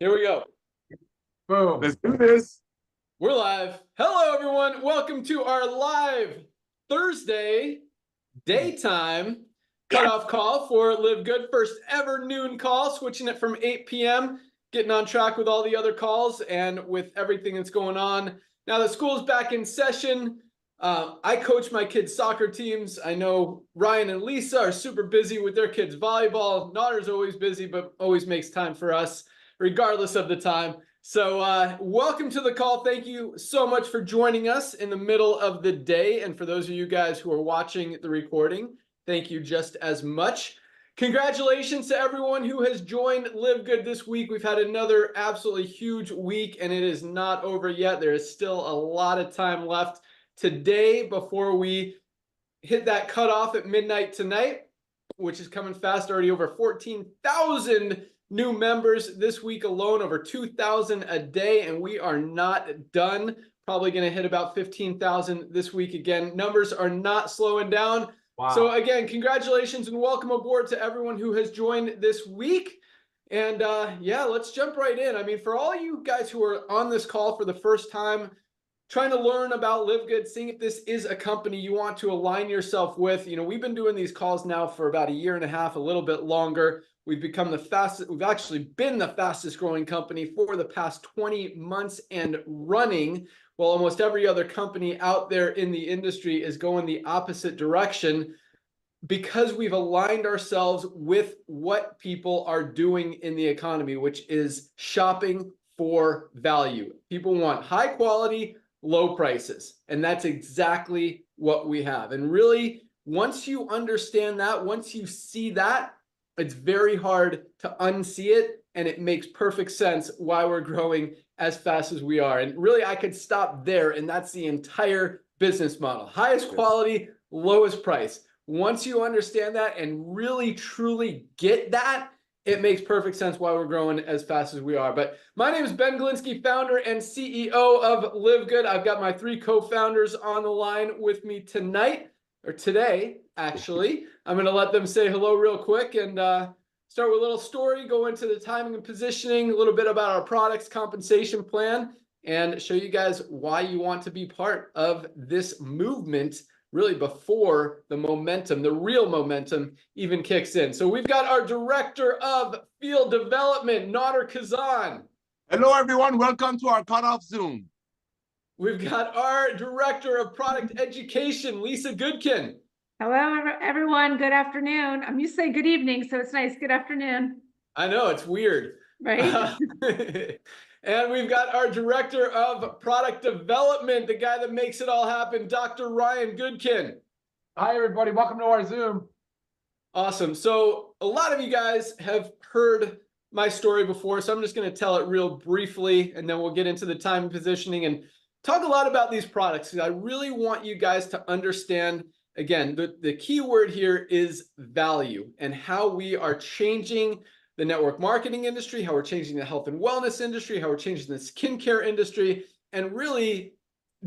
Here we go. Boom. Let's do this. We're live. Hello, everyone. Welcome to our live Thursday daytime cutoff call for LiveGood. First ever noon call, switching it from 8 p.m., getting on track with all the other calls and with everything that's going on. Now that school's back in session, I coach my kids' soccer teams. I know Ryan and Lisa are super busy with their kids' volleyball. Notter's always busy, but always makes time for us, regardless of the time. So welcome to the call. Thank you so much for joining us in the middle of the day. And for those of you guys who are watching the recording, thank you just as much. Congratulations to everyone who has joined LiveGood this week. We've had another absolutely huge week, and it is not over yet. There is still a lot of time left today before we hit that cutoff at midnight tonight, which is coming fast. Already over 14,000 new members this week alone, over 2,000 a day, and we are not done. Probably going to hit about 15,000 this week again. Numbers are not slowing down. Wow. So again, congratulations and welcome aboard to everyone who has joined this week. And yeah, let's jump right in. I mean, for all you guys who are on this call for the first time, trying to learn about LiveGood, seeing if this is a company you want to align yourself with. You know, we've been doing these calls now for about a year and a half, a little bit longer. We've become we've actually been the fastest growing company for the past 20 months and running, while almost every other company out there in the industry is going the opposite direction, because we've aligned ourselves with what people are doing in the economy, which is shopping for value. People want high quality, low prices. And that's exactly what we have. And really, once you understand that, once you see that, it's very hard to unsee it. And it makes perfect sense why we're growing as fast as we are. And really, I could stop there. And that's the entire business model. Highest quality, lowest price. Once you understand that and really, truly get that, it makes perfect sense why we're growing as fast as we are. But my name is Ben Galinsky, founder and CEO of LiveGood. I've got my three co-founders on the line with me tonight, or today, actually. I'm going to let them say hello real quick and start with a little story, go into the timing and positioning, a little bit about our products, compensation plan, and show you guys why you want to be part of this movement really before the momentum, the real momentum, even kicks in. So we've got our Director of Field Development, Nader Kazan. Hello, everyone. Welcome to our cutoff Zoom. We've got our Director of Product Education, Lisa Goodkin. Hello, everyone. Good afternoon. I'm used to saying good evening, so it's nice. Good afternoon. I know, it's weird. Right? And we've got our Director of Product Development, the guy that makes it all happen, Dr. Ryan Goodkin. Hi, everybody. Welcome to our Zoom. Awesome. So a lot of you guys have heard my story before, so I'm just going to tell it real briefly, and then we'll get into the time and positioning and talk a lot about these products, because I really want you guys to understand, again, the key word here is value, and how we are changing the network marketing industry, how we're changing the health and wellness industry, how we're changing the skincare industry, and really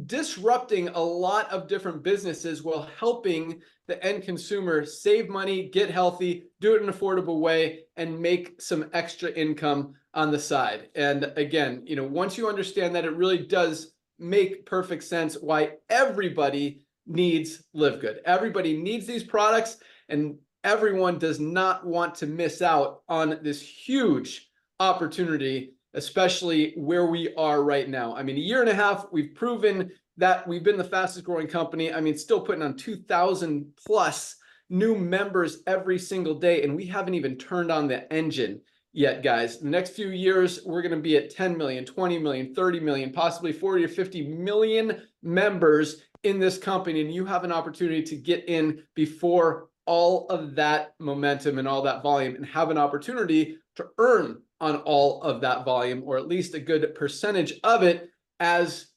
disrupting a lot of different businesses while helping the end consumer save money, get healthy, do it in an affordable way, and make some extra income on the side. And again, you know, once you understand that, it really does make perfect sense why everybody needs LiveGood. Everybody needs these products, and everyone does not want to miss out on this huge opportunity, especially where we are right now. I mean, a year and a half, we've proven that we've been the fastest growing company. I mean, still putting on 2,000 plus new members every single day, and we haven't even turned on the engine yet, guys. The next few years, we're going to be at 10 million, 20 million, 30 million, possibly 40 or 50 million members in this company, and you have an opportunity to get in before all of that momentum and all that volume, and have an opportunity to earn on all of that volume, or at least a good percentage of it, as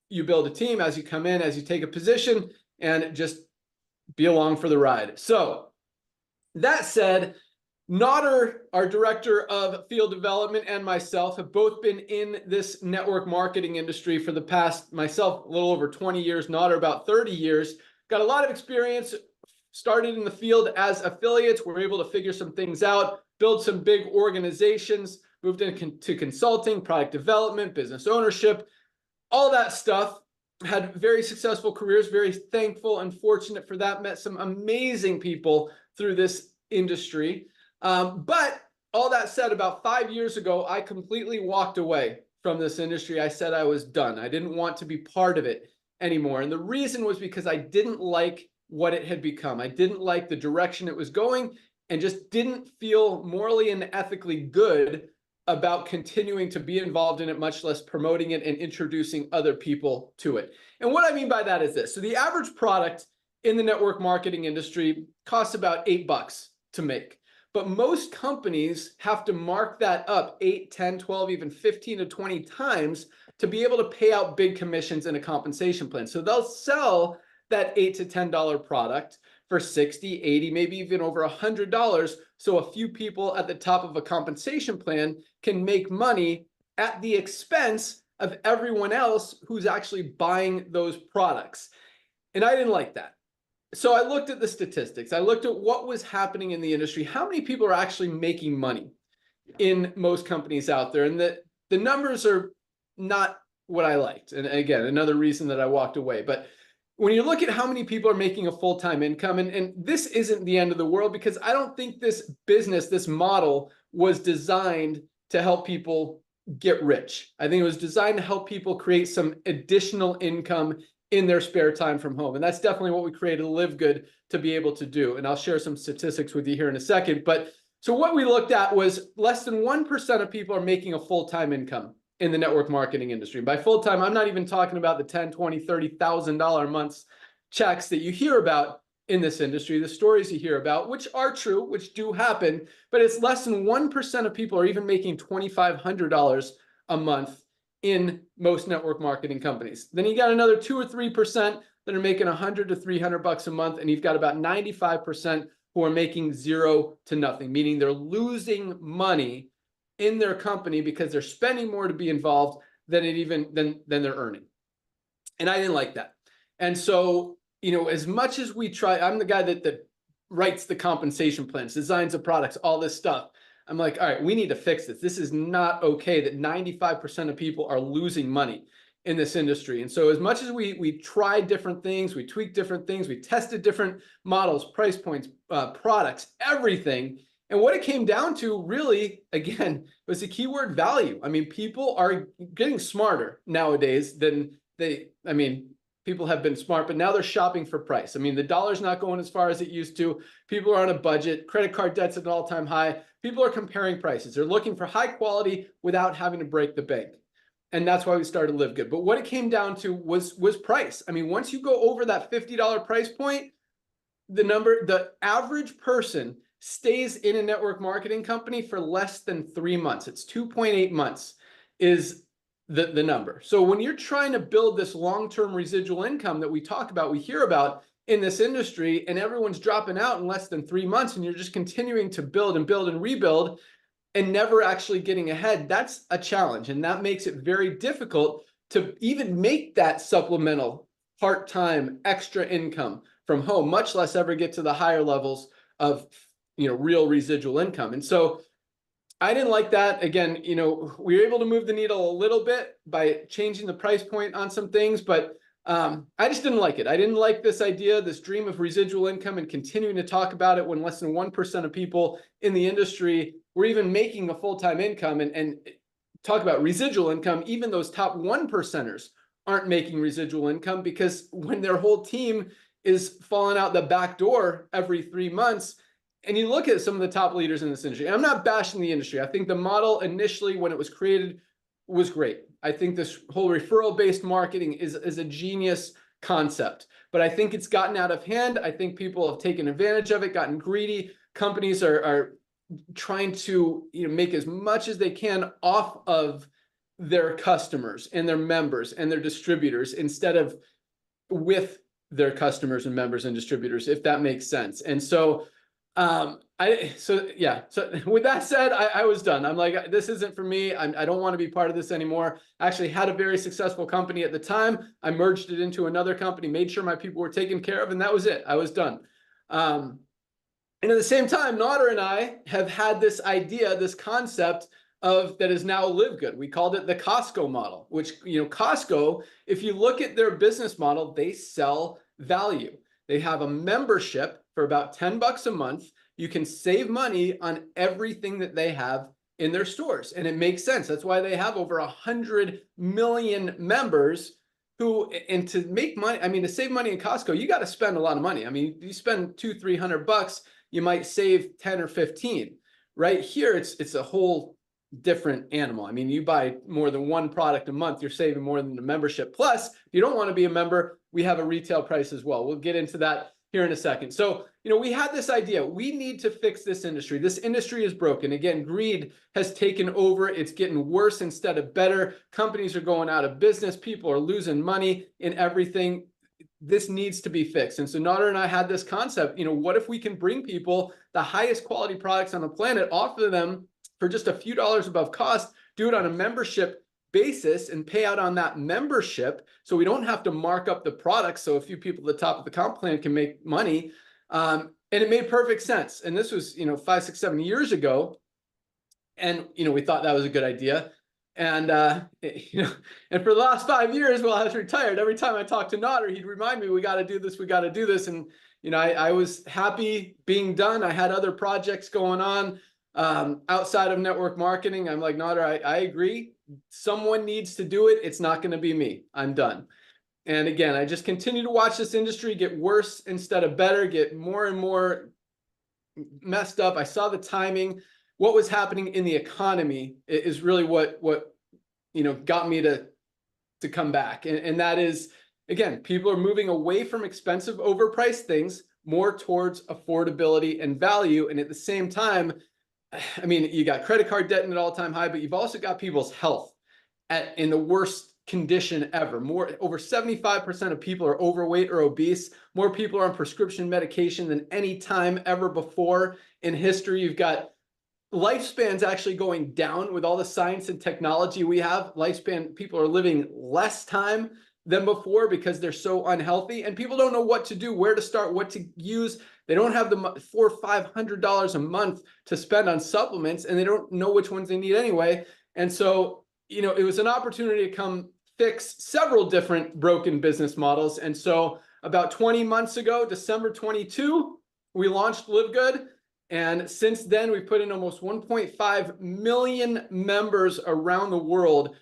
you build a team, as you come in, as you take a position, and just be along for the ride. So that said, Nader, our Director of Field Development, and myself have both been in this network marketing industry for the past, myself, a little over 20 years, Nader about 30 years. Got a lot of experience, started in the field as affiliates. We're able to figure some things out, build some big organizations, moved into consulting, product development, business ownership, all that stuff. Had very successful careers, very thankful and fortunate for that. Met some amazing people through this industry. But all that said, about 5 years ago, I completely walked away from this industry. I said I was done. I didn't want to be part of it anymore. And the reason was because I didn't like what it had become. I didn't like the direction it was going and just didn't feel morally and ethically good about continuing to be involved in it, much less promoting it and introducing other people to it. And what I mean by that is this. So the average product in the network marketing industry costs about $8 to make. But most companies have to mark that up 8, 10, 12, even 15 to 20 times to be able to pay out big commissions in a compensation plan. So they'll sell that $8 to $10 product for 60, 80, maybe even over $100. So a few people at the top of a compensation plan can make money at the expense of everyone else who's actually buying those products. And I didn't like that. So I looked at the statistics. I looked at what was happening in the industry. How many people are actually making money in most companies out there? And the numbers are not what I liked. And again, another reason that I walked away. But when you look at how many people are making a full-time income, and this isn't the end of the world, because I don't think this business, this model was designed to help people get rich. I think it was designed to help people create some additional income in their spare time from home. And that's definitely what we created LiveGood to be able to do. And I'll share some statistics with you here in a second. But so what we looked at was less than 1% of people are making a full-time income in the network marketing industry. By full-time, I'm not even talking about the $10, $20, $30,000 a month checks that you hear about in this industry, the stories you hear about, which are true, which do happen, but it's less than 1% of people are even making $2,500 a month in most network marketing companies. Then you got another 2 or 3% that are making $100 to $300 a month, and you've got about 95% who are making 0 to nothing, meaning they're losing money in their company because they're spending more to be involved than they're earning. And I didn't like that. And so, you know, as much as we try, I'm the guy that writes the compensation plans, designs the products, all this stuff. I'm like, all right, we need to fix this. This is not okay that 95% of people are losing money in this industry. And so as much as we tried different things, we tweaked different things, we tested different models, price points, products, everything. And what it came down to really, again, was the keyword value. I mean, people are getting smarter nowadays than people have been smart, but now they're shopping for price. I mean, the dollar's not going as far as it used to. People are on a budget. Credit card debt's at an all-time high. People are comparing prices. They're looking for high quality without having to break the bank. And that's why we started LiveGood. But what it came down to was price. I mean, once you go over that $50 price point, the average person stays in a network marketing company for less than 3 months. It's 2.8 months is the number. So when you're trying to build this long-term residual income that we talk about, we hear about in this industry, and everyone's dropping out in less than 3 months, and you're just continuing to build and build and rebuild and never actually getting ahead, that's a challenge. And that makes it very difficult to even make that supplemental part-time extra income from home, much less ever get to the higher levels of, you know, real residual income. And so I didn't like that. Again, you know, we were able to move the needle a little bit by changing the price point on some things, but I just didn't like it. I didn't like this idea, this dream of residual income, and continuing to talk about it when less than 1% of people in the industry were even making a full-time income. And talk about residual income, even those top 1%ers aren't making residual income, because when their whole team is falling out the back door every 3 months. And you look at some of the top leaders in this industry, and I'm not bashing the industry. I think the model initially, when it was created, was great. I think this whole referral-based marketing is a genius concept, but I think it's gotten out of hand. I think people have taken advantage of it, gotten greedy. Companies are trying to, you know, make as much as they can off of their customers and their members and their distributors instead of with their customers and members and distributors, if that makes sense. And so so with that said, I was done. I'm like, this isn't for me. I don't want to be part of this anymore. I actually had a very successful company at the time. I merged it into another company, made sure my people were taken care of, and that was it. I was done. And at the same time, Nader and I have had this idea, this concept that is now LiveGood. We called it the Costco model, which, Costco, if you look at their business model, they sell value. They have a membership for about $10 a month. You can save money on everything that they have in their stores. And it makes sense. That's why they have over 100 million members and to make money, I mean, to save money in Costco, you got to spend a lot of money. I mean, you spend $200-300, you might save 10 or 15. Right here, it's a whole different animal. I mean, you buy more than one product a month, you're saving more than the membership. Plus, if you don't want to be a member, we have a retail price as well. We'll get into that here in a second. So, we had this idea. We need to fix this industry. This industry is broken. Again, greed has taken over. It's getting worse instead of better. Companies are going out of business. People are losing money in everything. This needs to be fixed. And so Nader and I had this concept, what if we can bring people the highest quality products on the planet, offer them for just a few dollars above cost, do it on a membership basis and pay out on that membership so we don't have to mark up the products so a few people at the top of the comp plan can make money. And it made perfect sense. And this was, 5, 6, 7 years ago. And, we thought that was a good idea. And, and for the last 5 years while I was retired, every time I talked to Nader, he'd remind me, we got to do this, we got to do this. And, I was happy being done. I had other projects going on outside of network marketing. I'm like, Nader, I agree. Someone needs to do it. It's not going to be me. I'm done. And again, I just continue to watch this industry get worse instead of better, get more and more messed up. I saw the timing. What was happening in the economy is really what got me to come back. And that is, again, people are moving away from expensive, overpriced things more towards affordability and value. And at the same time, I mean, you got credit card debt in an all-time high, but you've also got people's health in the worst condition ever. Over 75% of people are overweight or obese. More people are on prescription medication than any time ever before in history. You've got lifespans actually going down with all the science and technology we have. People are living less time than before because they're so unhealthy, and people don't know what to do, where to start, what to use. They don't have the $400 or $500 a month to spend on supplements, and they don't know which ones they need anyway. And so, it was an opportunity to come fix several different broken business models. And so about 20 months ago, December 22, we launched LiveGood. And since then, we've put in almost 1.5 million members around the world,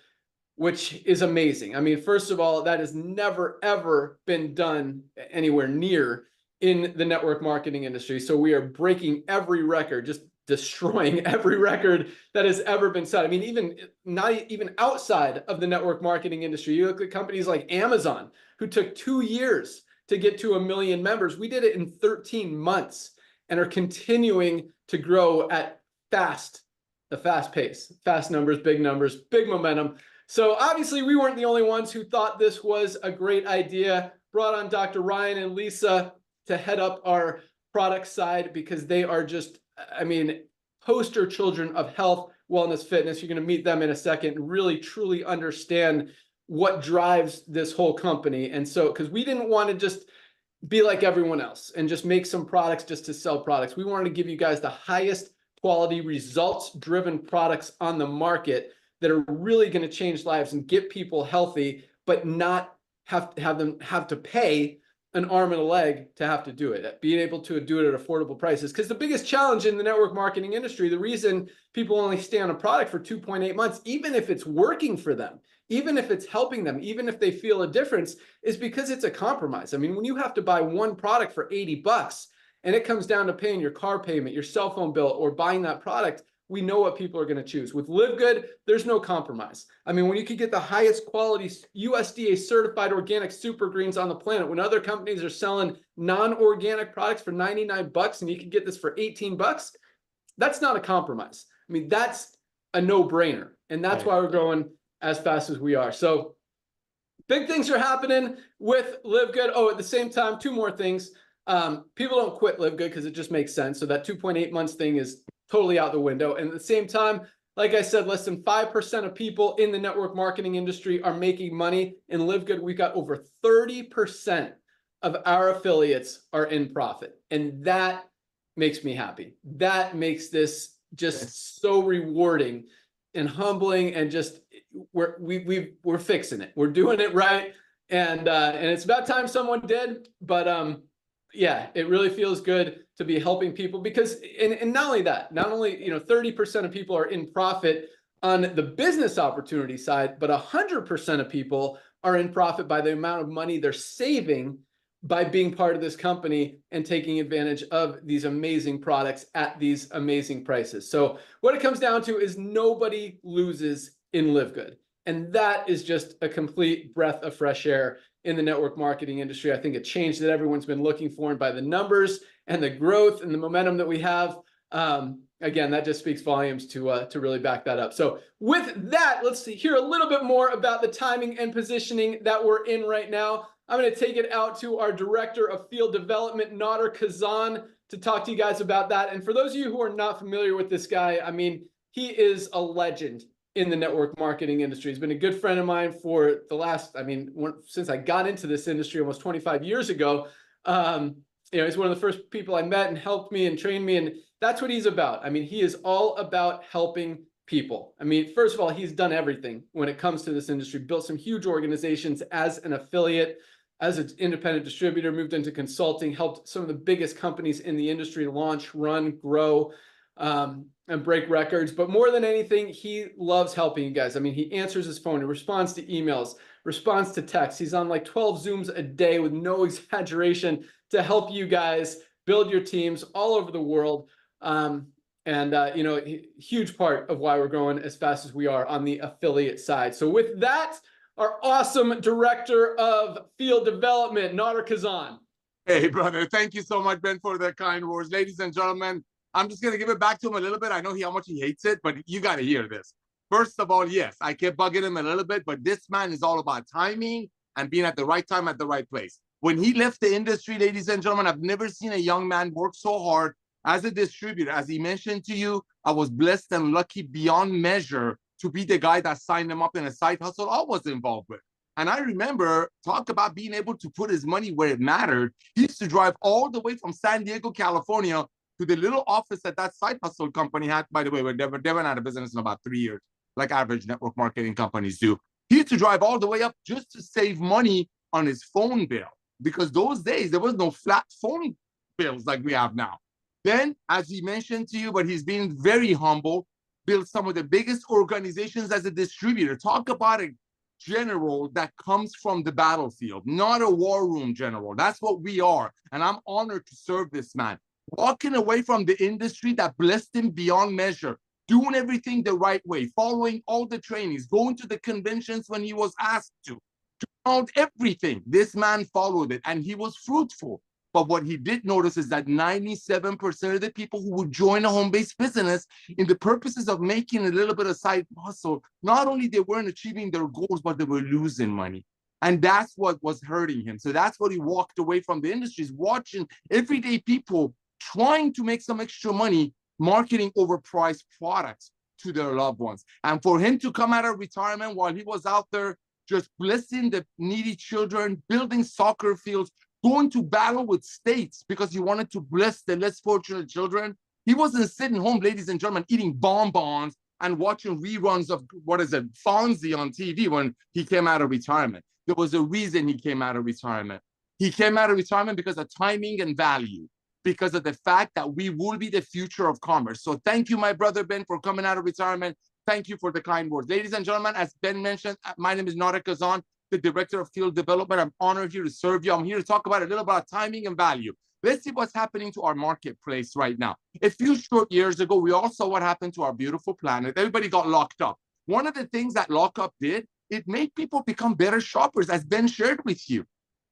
which is amazing. I mean, first of all, that has never, ever been done anywhere near in the network marketing industry. So we are breaking every record, just destroying every record that has ever been set. I mean, not even outside of the network marketing industry, you look at companies like Amazon, who took 2 years to get to 1 million members. We did it in 13 months and are continuing to grow at a fast pace, fast numbers, big momentum. So obviously we weren't the only ones who thought this was a great idea. Brought on Dr. Ryan and Lisa to head up our product side because they are just, poster children of health, wellness, fitness. You're going to meet them in a second and really, truly understand what drives this whole company. And so, because we didn't want to just be like everyone else and just make some products just to sell products. We wanted to give you guys the highest quality, results-driven products on the market that are really going to change lives and get people healthy, but not have to pay an arm and a leg to have to do it, being able to do it at affordable prices. Because the biggest challenge in the network marketing industry, the reason people only stay on a product for 2.8 months, even if it's working for them, even if it's helping them, even if they feel a difference, is because it's a compromise. I mean, when you have to buy one product for $80 and it comes down to paying your car payment, your cell phone bill, or buying that product, we know what people are going to choose. With LiveGood, there's no compromise. I mean, when you could get the highest quality USDA certified organic super greens on the planet, when other companies are selling non-organic products for $99 and you can get this for $18, that's not a compromise. I mean, that's a no-brainer. And that's why we're growing as fast as we are. So big things are happening with LiveGood. Oh, at the same time, 2 more things. People don't quit LiveGood because it just makes sense. So that 2.8 months thing is totally out the window. And at the same time, like I said, less than 5% of people in the network marketing industry are making money. In LiveGood, we've got over 30% of our affiliates are in profit. And that makes me happy. That makes this just so rewarding and humbling, and just we're fixing it. We're doing it right, and it's about time someone did. But yeah, it really feels good to be helping people, because and not only that, not only 30% of people are in profit on the business opportunity side, but 100% of people are in profit by the amount of money they're saving by being part of this company and taking advantage of these amazing products at these amazing prices. So what it comes down to is nobody loses in LiveGood. And that is just a complete breath of fresh air in the network marketing industry. I think a change that everyone's been looking for, and by the numbers and the growth and the momentum that we have, again, that just speaks volumes to really back that up. So with that, let's hear a little bit more about the timing and positioning that we're in right now. I'm going to take it out to our Director of Field Development, Nader Kazan, to talk to you guys about that. And for those of you who are not familiar with this guy, I mean, he is a legend in the network marketing industry. He's been a good friend of mine for the last, since I got into this industry almost 25 years ago. He's one of the first people I met and helped me and trained me, and that's what he's about. I mean, he is all about helping people. I mean, first of all, he's done everything when it comes to this industry, built some huge organizations as an affiliate, as an independent distributor, moved into consulting, helped some of the biggest companies in the industry launch, run, grow, and break records. But more than anything, he loves helping you guys. I mean, he answers his phone, he responds to emails, responds to texts. He's on like 12 Zooms a day with no exaggeration to help you guys build your teams all over the world. Huge part of why we're growing as fast as we are on the affiliate side. So with that, our awesome Director of Field Development, Nader Kazan. Hey, brother. Thank you so much, Ben, for the kind words. Ladies and gentlemen, I'm just going to give it back to him a little bit. I know how much he hates it, but you got to hear this. First of all, yes, I kept bugging him a little bit, but this man is all about timing and being at the right time at the right place. When he left the industry, ladies and gentlemen, I've never seen a young man work so hard as a distributor. As he mentioned to you, I was blessed and lucky beyond measure to be the guy that signed him up in a side hustle I was involved with. And I remember, talk about being able to put his money where it mattered. He used to drive all the way from San Diego, California, to the little office that side hustle company had. By the way, they went out of business in about 3 years, like average network marketing companies do. He used to drive all the way up just to save money on his phone bill, because those days there was no flat phone bills like we have now. Then, as he mentioned to you, but he's been very humble, built some of the biggest organizations as a distributor. Talk about a general that comes from the battlefield, not a war room general. That's what we are. And I'm honored to serve this man. Walking away from the industry that blessed him beyond measure, doing everything the right way, following all the trainings, going to the conventions when he was asked to everything. This man followed it, and he was fruitful. But what he did notice is that 97% of the people who would join a home-based business in the purposes of making a little bit of side hustle, not only they weren't achieving their goals, but they were losing money. And that's what was hurting him. So that's what he walked away from the industry, is watching everyday people trying to make some extra money, marketing overpriced products to their loved ones. And for him to come out of retirement while he was out there just blessing the needy children, building soccer fields, going to battle with states because he wanted to bless the less fortunate children. He wasn't sitting home, ladies and gentlemen, eating bonbons and watching reruns of, Fonzie on TV when he came out of retirement. There was a reason he came out of retirement. He came out of retirement because of timing and value, because of the fact that we will be the future of commerce. So thank you, my brother Ben, for coming out of retirement. Thank you for the kind words. Ladies and gentlemen, as Ben mentioned, my name is Nader Kazan, the Director of Field Development. I'm honored here to serve you. I'm here to talk about a little about timing and value. Let's see what's happening to our marketplace right now. A few short years ago, we all saw what happened to our beautiful planet. Everybody got locked up. One of the things that lockup did, it made people become better shoppers, as Ben shared with you.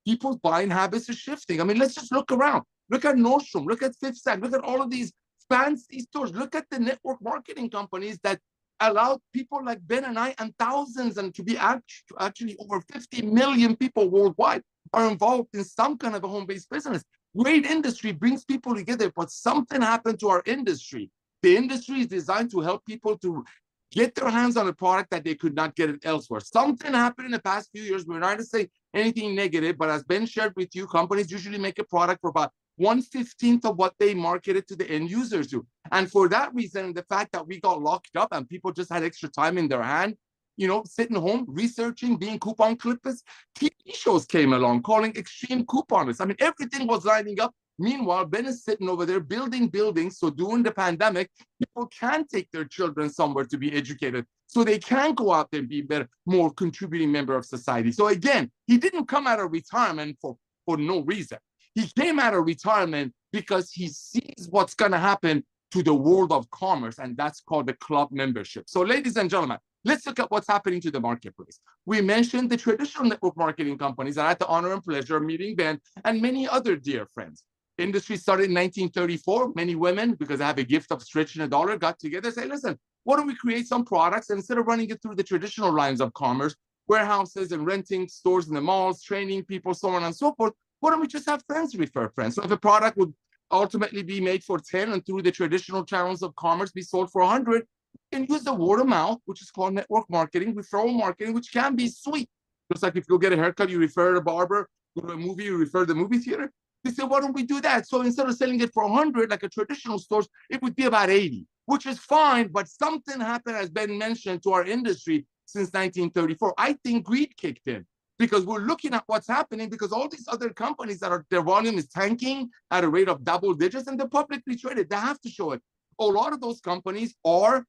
People's buying habits are shifting. I mean, let's just look around. Look at Nordstrom, look at Fifth Side, look at all of these fancy stores. Look at the network marketing companies that allow people like Ben and I and thousands, and to be actually over 50 million people worldwide are involved in some kind of a home-based business. Great industry brings people together, but something happened to our industry. The industry is designed to help people to get their hands on a product that they could not get it elsewhere. Something happened in the past few years. We're not to say anything negative, but as Ben shared with you, companies usually make a product for about 1/15 of what they marketed to the end users to. And for that reason, the fact that we got locked up and people just had extra time in their hand, sitting home, researching, being coupon clippers, TV shows came along calling extreme couponists. I mean, everything was lining up. Meanwhile, Ben is sitting over there building buildings. So during the pandemic, people can take their children somewhere to be educated. So they can go out there and be better, more contributing member of society. So again, he didn't come out of retirement for no reason. He came out of retirement because he sees what's going to happen to the world of commerce, and that's called the club membership. So ladies and gentlemen, let's look at what's happening to the marketplace. We mentioned the traditional network marketing companies, and I had the honor and pleasure of meeting Ben and many other dear friends. Industry started in 1934. Many women, because they have a gift of stretching a dollar, got together and said, listen, why don't we create some products, and instead of running it through the traditional lines of commerce, warehouses and renting stores in the malls, training people, so on and so forth, why don't we just have friends refer friends? So if a product would ultimately be made for 10 and through the traditional channels of commerce be sold for 100, you can use the word of mouth, which is called network marketing, referral marketing, which can be sweet. Just like if you go get a haircut, you refer a barber, go to a movie, you refer the movie theater. They said, why don't we do that? So instead of selling it for 100, like a traditional stores, it would be about 80, which is fine. But something happened, as Ben mentioned, to our industry since 1934. I think greed kicked in because we're looking at what's happening because all these other companies their volume is tanking at a rate of double digits and they're publicly traded. They have to show it. A lot of those companies are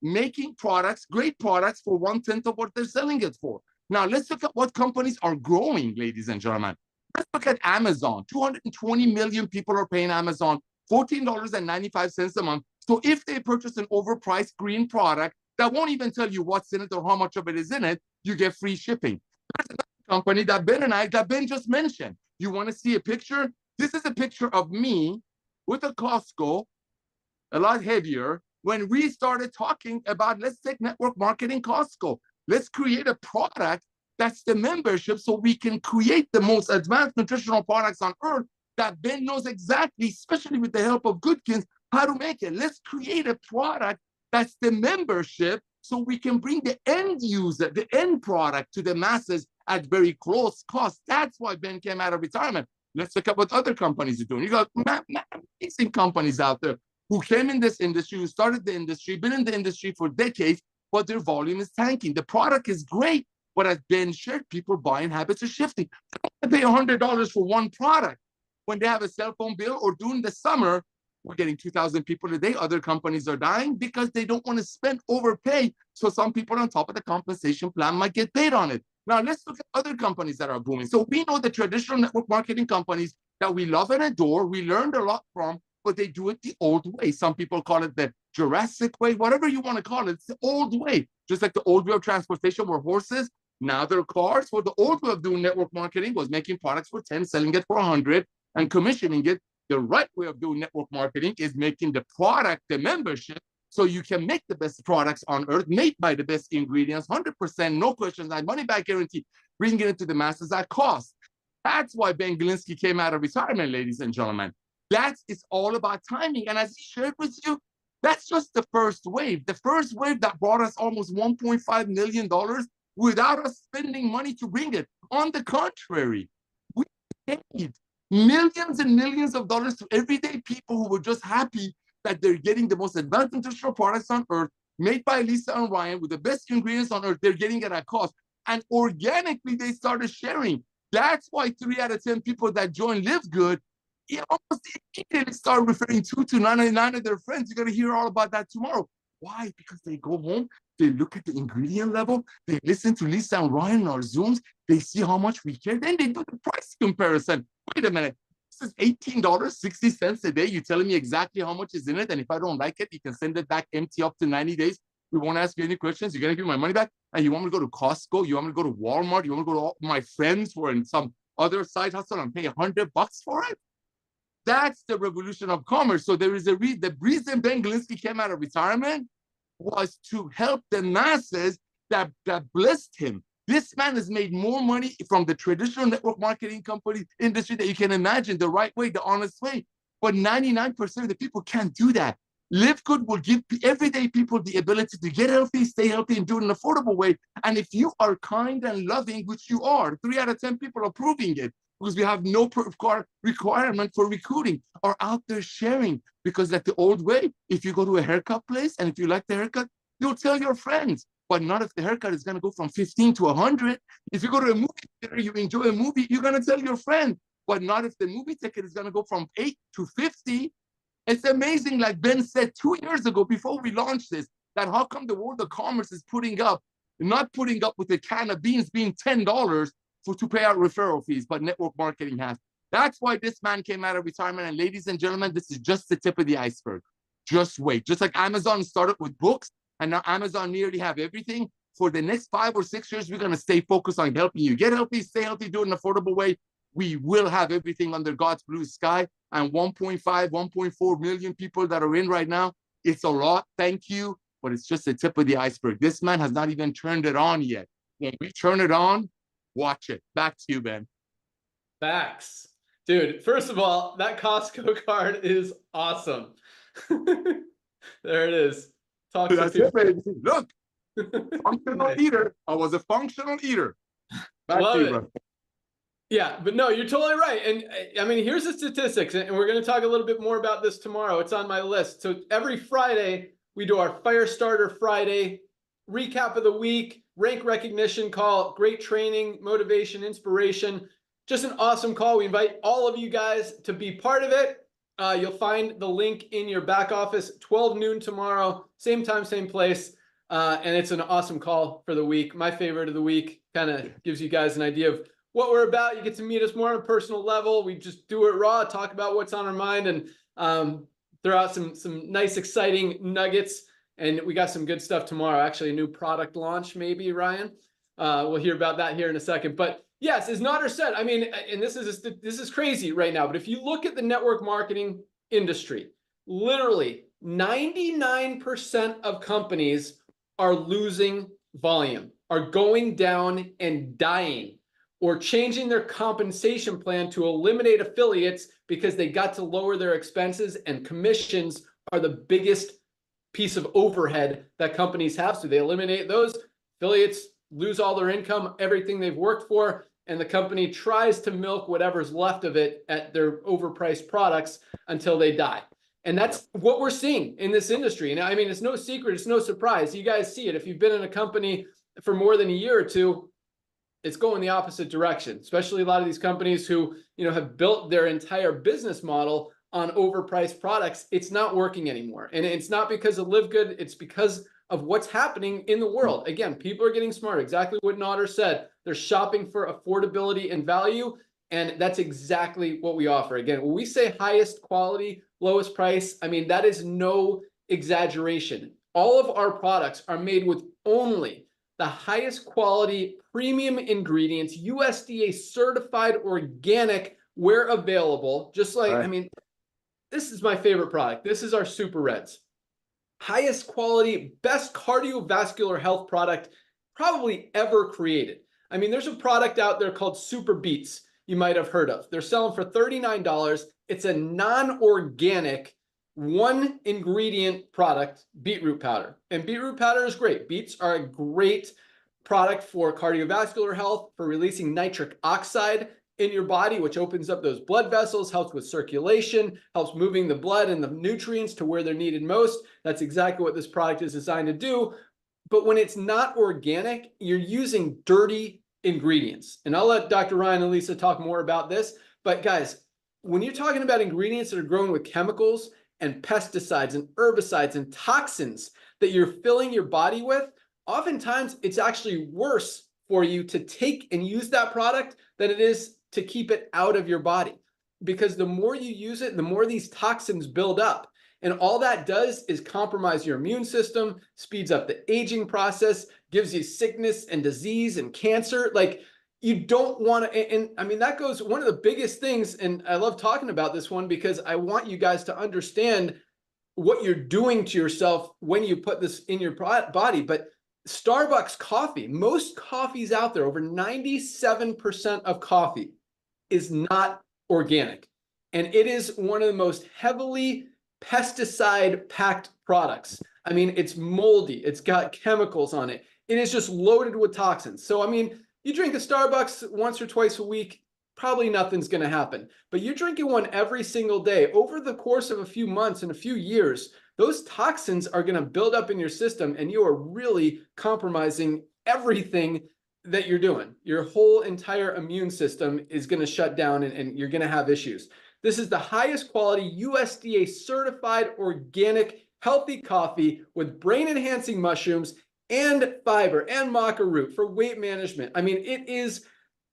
making products, great products for 1/10 of what they're selling it for. Now, let's look at what companies are growing, ladies and gentlemen. Let's look at Amazon. 220 million people are paying Amazon $14.95 a month. So if they purchase an overpriced green product that won't even tell you what's in it or how much of it is in it, you get free shipping. There's another company that Ben just mentioned. You want to see a picture? This is a picture of me with a Costco, a lot heavier, when we started talking about, let's take network marketing Costco. Let's create a product that's the membership so we can create the most advanced nutritional products on earth that Ben knows exactly, especially with the help of Goodkins, how to make it. Let's create a product that's the membership so we can bring the end user, the end product to the masses at very close cost. That's why Ben came out of retirement. Let's look at what other companies are doing. You got amazing companies out there who came in this industry, who started the industry, been in the industry for decades, but their volume is tanking. The product is great, but as Ben shared, people buying habits are shifting. They pay $100 for one product when they have a cell phone bill, or during the summer, we're getting 2,000 people a day. Other companies are dying because they don't want to spend overpay. So some people on top of the compensation plan might get paid on it. Now let's look at other companies that are booming. So we know the traditional network marketing companies that we love and adore, we learned a lot from, but they do it the old way. Some people call it the Jurassic way, whatever you want to call it. It's the old way. Just like the old way of transportation were horses, now they're cars. Well, the old way of doing network marketing was making products for 10, selling it for 100, and commissioning it. The right way of doing network marketing is making the product the membership so you can make the best products on earth, made by the best ingredients, 100%, no questions, money back guarantee, bringing it to the masses at cost. That's why Ben Glinsky came out of retirement, ladies and gentlemen. It's all about timing. And as he shared with you, that's just the first wave. The first wave that brought us almost $1.5 million without us spending money to bring it. On the contrary, we paid millions and millions of dollars to everyday people who were just happy that they're getting the most advanced nutritional products on earth, made by Lisa and Ryan with the best ingredients on earth. They're getting it at cost. And organically, they started sharing. That's why 3 out of 10 people that join LiveGood, almost immediately start referring to 99 of their friends. You're going to hear all about that tomorrow. Why? Because they go home, they look at the ingredient level, they listen to Lisa and Ryan on our Zooms, they see how much we care, then they do the price comparison. Wait a minute, this is $18.60 a day. You're telling me exactly how much is in it, and if I don't like it, you can send it back empty up to 90 days. We won't ask you any questions. You're going to give me my money back, and you want me to go to Costco, you want me to go to Walmart, you want me to go to all my friends who are in some other side hustle and pay $100 for it? That's the revolution of commerce. So there is the reason Ben Glinsky came out of retirement was to help the masses that blessed him. This man has made more money from the traditional network marketing company industry that you can imagine, the right way, the honest way. But 99% of the people can't do that. LiveGood will give everyday people the ability to get healthy, stay healthy, and do it in an affordable way. And if you are kind and loving, which you are, 3 out of 10 people are proving it, because we have no requirement for recruiting or out there sharing. Because like the old way, if you go to a haircut place and if you like the haircut, you'll tell your friends. But not if the haircut is going to go from 15 to 100. If you go to a movie theater, you enjoy a movie, you're going to tell your friend. But not if the movie ticket is going to go from 8 to 50. It's amazing, like Ben said 2 years ago before we launched this, that how come the world of commerce is not putting up with a can of beans being $10 to pay out referral fees, but network marketing has. That's why this man came out of retirement. And ladies and gentlemen, this is just the tip of the iceberg. Just wait. Just like Amazon started with books, and now Amazon nearly have everything. For the next 5 or 6 years, we're going to stay focused on helping you get healthy, stay healthy, do it in an affordable way. We will have everything under God's blue sky. And 1.5, 1.4 million people that are in right now, it's a lot. Thank you. But it's just the tip of the iceberg. This man has not even turned it on yet. When we turn it on, watch it. Back to you, Ben. Facts. Dude, first of all, that Costco card is awesome. There it is. Talk That's it, baby. Look, functional eater. I was a functional eater. Back Love to you, it. bro. Yeah, but no, you're totally right. And I mean, here's the statistics, and we're going to talk a little bit more about this tomorrow. It's on my list. So every Friday, we do our Firestarter Friday recap of the week, rank recognition call, great training, motivation, inspiration. Just an awesome call. We invite all of you guys to be part of it. You'll find the link in your back office, 12 noon tomorrow, same time, same place. And it's an awesome call for the week. My favorite of the week, kind of gives you guys an idea of what we're about. You get to meet us more on a personal level. We just do it raw, talk about what's on our mind, and throw out some nice, exciting nuggets. And we got some good stuff tomorrow. Actually, a new product launch, maybe, Ryan. We'll hear about that here in a second. But yes, as Nader said, I mean, and this is crazy right now, but if you look at the network marketing industry, literally 99% of companies are losing volume, are going down and dying, or changing their compensation plan to eliminate affiliates because they got to lower their expenses, and commissions are the biggest piece of overhead that companies have. So they eliminate those, affiliates lose all their income, everything they've worked for, and the company tries to milk whatever's left of it at their overpriced products until they die. And that's what we're seeing in this industry. And I mean, it's no secret, it's no surprise. You guys see it. If you've been in a company for more than a year or two, it's going the opposite direction, especially a lot of these companies who, have built their entire business model on overpriced products. It's not working anymore. And it's not because of LiveGood, it's because of what's happening in the world. Again, people are getting smart. Exactly what Nader said. They're shopping for affordability and value. And that's exactly what we offer. Again, when we say highest quality, lowest price, I mean, that is no exaggeration. All of our products are made with only the highest quality premium ingredients, USDA certified organic where available. Just like, I mean, this is my favorite product. This is our Super Reds. Highest quality, best cardiovascular health product probably ever created. I mean, there's a product out there called Super Beets you might have heard of. They're selling for $39. It's a non-organic, one ingredient product, beetroot powder. And beetroot powder is great. Beets are a great product for cardiovascular health, for releasing nitric oxide in your body, which opens up those blood vessels, helps with circulation, helps moving the blood and the nutrients to where they're needed most. That's exactly what this product is designed to do. But when it's not organic, you're using dirty ingredients. And I'll let Dr. Ryan and Lisa talk more about this. But guys, when you're talking about ingredients that are grown with chemicals and pesticides and herbicides and toxins that you're filling your body with, oftentimes it's actually worse for you to take and use that product than it is to keep it out of your body. Because the more you use it, the more these toxins build up. And all that does is compromise your immune system, speeds up the aging process, gives you sickness and disease and cancer. Like, you don't want to, and I mean, that goes, one of the biggest things, and I love talking about this one because I want you guys to understand what you're doing to yourself when you put this in your body. But Starbucks coffee, most coffees out there, over 97% of coffee is not organic. And it is one of the most heavily pesticide-packed products. I mean, it's moldy. It's got chemicals on it. It is just loaded with toxins. So, I mean, you drink a Starbucks once or twice a week, probably nothing's going to happen. But you're drinking one every single day over the course of a few months and a few years, those toxins are going to build up in your system, and you are really compromising everything that you're doing. Your whole entire immune system is going to shut down, and you're going to have issues. This is the highest quality USDA certified organic healthy coffee with brain enhancing mushrooms and fiber and maca root for weight management. I mean, it is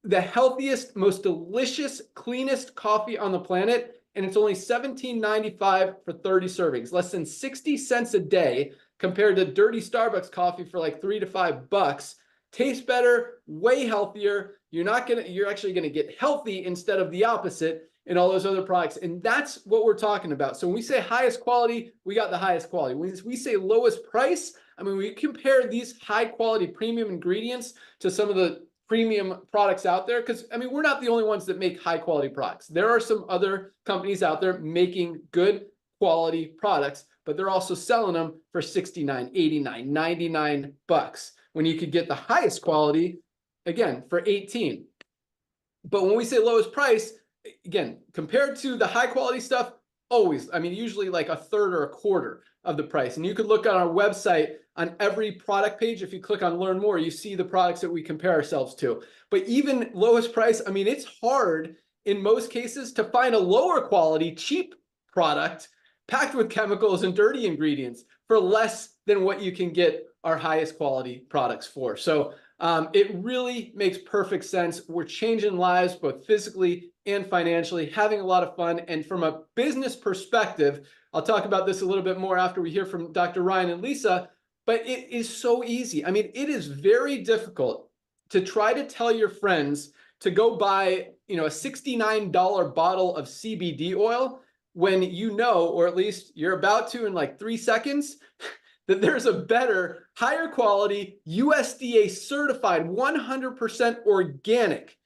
the healthiest, most delicious, cleanest coffee on the planet. And it's only $17.95 for 30 servings, less than 60 cents a day compared to dirty Starbucks coffee for like $3 to $5. Tastes better, way healthier. You're actually gonna get healthy instead of the opposite in all those other products. And that's what we're talking about. So when we say highest quality, we got the highest quality. When we say lowest price, I mean, we compare these high quality premium ingredients to some of the premium products out there, because I mean, we're not the only ones that make high quality products. There are some other companies out there making good quality products, but they're also selling them for $69, $89, $99 when you could get the highest quality, again, for $18. But when we say lowest price, again, compared to the high quality stuff, always, I mean, usually like a third or a quarter of the price. And you could look on our website on every product page. If you click on learn more, you see the products that we compare ourselves to. But even lowest price, I mean, it's hard in most cases to find a lower quality, cheap product packed with chemicals and dirty ingredients for less than what you can get our highest quality products for. So it really makes perfect sense. We're changing lives, both physically and financially, having a lot of fun. And from a business perspective, I'll talk about this a little bit more after we hear from Dr. Ryan and Lisa, but it is so easy. I mean, it is very difficult to try to tell your friends to go buy, a $69 bottle of CBD oil when you know, or at least you're about to in like 3 seconds, that there's a better, higher quality, USDA certified, 100% organic,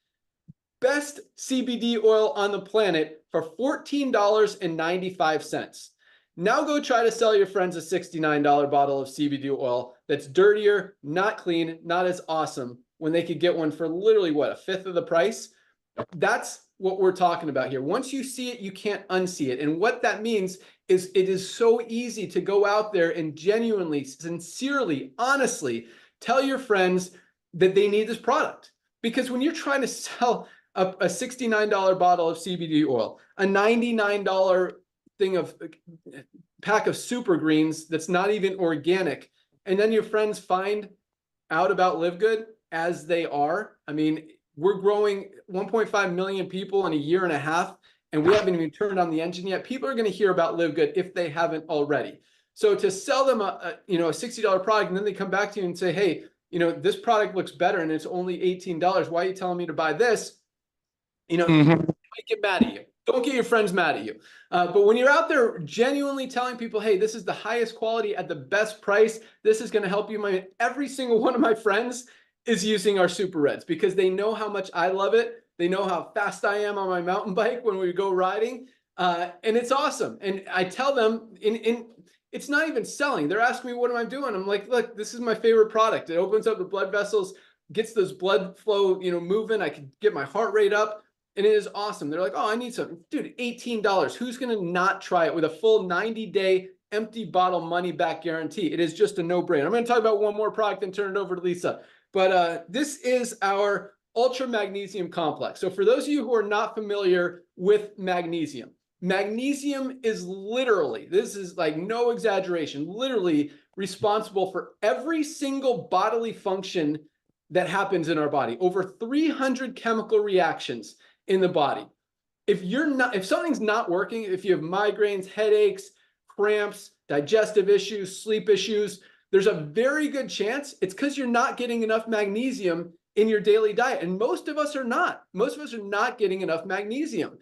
best CBD oil on the planet for $14.95. Now go try to sell your friends a $69 bottle of CBD oil that's dirtier, not clean, not as awesome, when they could get one for literally, what, a fifth of the price? That's what we're talking about here. Once you see it, you can't unsee it. And what that means is it is so easy to go out there and genuinely, sincerely, honestly tell your friends that they need this product. Because when you're trying to sell a $69 bottle of CBD oil, a $99 pack of super greens that's not even organic, and then your friends find out about LiveGood as they are, I mean, we're growing 1.5 million people in a year and a half, and we haven't even turned on the engine yet. People are going to hear about LiveGood if they haven't already. So to sell them a $60 product, and then they come back to you and say, hey, this product looks better and it's only $18. Why are you telling me to buy this? You might get mad at you. Don't get your friends mad at you. But when you're out there genuinely telling people, hey, this is the highest quality at the best price, this is going to help you. Every single one of my friends is using our Super Reds because they know how much I love it. They know how fast I am on my mountain bike when we go riding. And it's awesome. And I tell them, it's not even selling. They're asking me, what am I doing? I'm like, look, this is my favorite product. It opens up the blood vessels, gets this blood flow, moving. I can get my heart rate up. And it is awesome. They're like, oh, I need some. Dude, $18. Who's going to not try it with a full 90-day empty bottle money back guarantee? It is just a no-brainer. I'm going to talk about one more product and turn it over to Lisa. But this is our Ultra Magnesium Complex. So for those of you who are not familiar with magnesium, magnesium is literally, this is like no exaggeration, literally responsible for every single bodily function that happens in our body. Over 300 chemical reactions in the body. If something's not working, if you have migraines, headaches, cramps, digestive issues, sleep issues, there's a very good chance it's because you're not getting enough magnesium in your daily diet. And most of us are not. Most of us are not getting enough magnesium.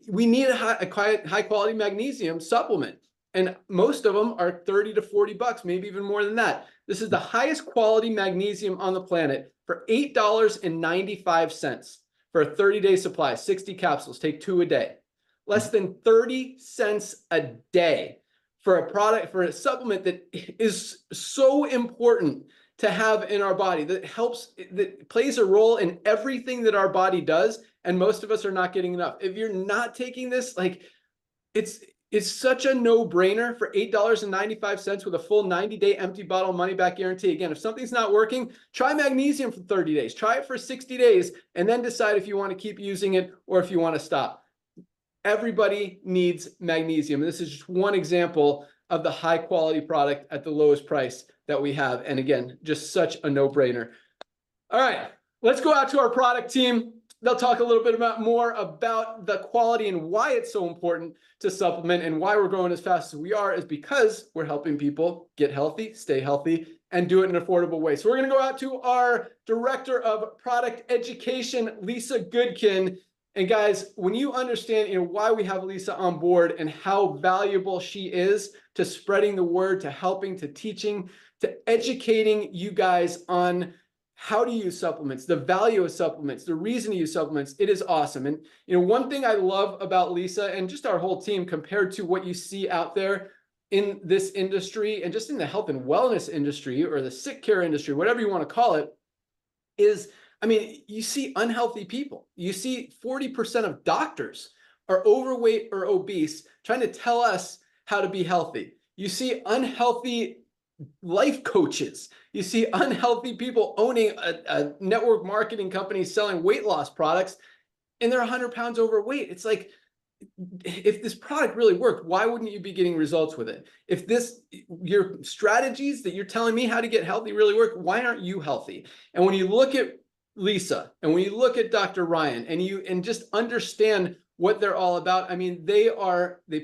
We need a high quality magnesium supplement. And most of them are 30 to 40 bucks, maybe even more than that. This is the highest quality magnesium on the planet for $8.95 for a 30-day supply, 60 capsules, take 2 a day. Less than 30 cents a day for a product, for a supplement that is so important to have in our body that helps, that plays a role in everything that our body does. And most of us are not getting enough. If you're not taking this, like it's such a no-brainer for $8.95 with a full 90-day empty bottle money-back guarantee. Again, if something's not working, try magnesium for 30 days. Try it for 60 days, and then decide if you want to keep using it or if you want to stop. Everybody needs magnesium. This is just one example of the high-quality product at the lowest price that we have. And again, just such a no-brainer. All right, let's go out to our product team. They'll talk a little bit more about the quality and why it's so important to supplement, and why we're growing as fast as we are is because we're helping people get healthy, stay healthy, and do it in an affordable way. So we're going to go out to our Director of Product Education, Lisa Goodkin. And guys, when you understand why we have Lisa on board and how valuable she is to spreading the word, to helping, to teaching, to educating you guys on how to use supplements, the value of supplements, the reason to use supplements, it is awesome. And one thing I love about Lisa and just our whole team compared to what you see out there in this industry and just in the health and wellness industry or the sick care industry, whatever you want to call it, is, I mean, you see unhealthy people. You see 40% of doctors are overweight or obese trying to tell us how to be healthy. You see unhealthy life coaches. You see unhealthy people owning a network marketing company selling weight loss products, and they're 100 pounds overweight. It's like, if this product really worked, why wouldn't you be getting results with it? If your strategies that you're telling me how to get healthy really work, why aren't you healthy? And when you look at Lisa and when you look at Dr. Ryan and just understand what they're all about, I mean, they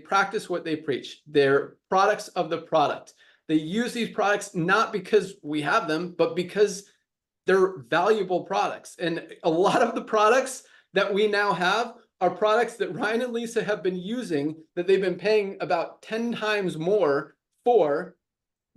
practice what they preach. They're products of the product. They use these products not because we have them, but because they're valuable products. And a lot of the products that we now have are products that Ryan and Lisa have been using that they've been paying about 10 times more for,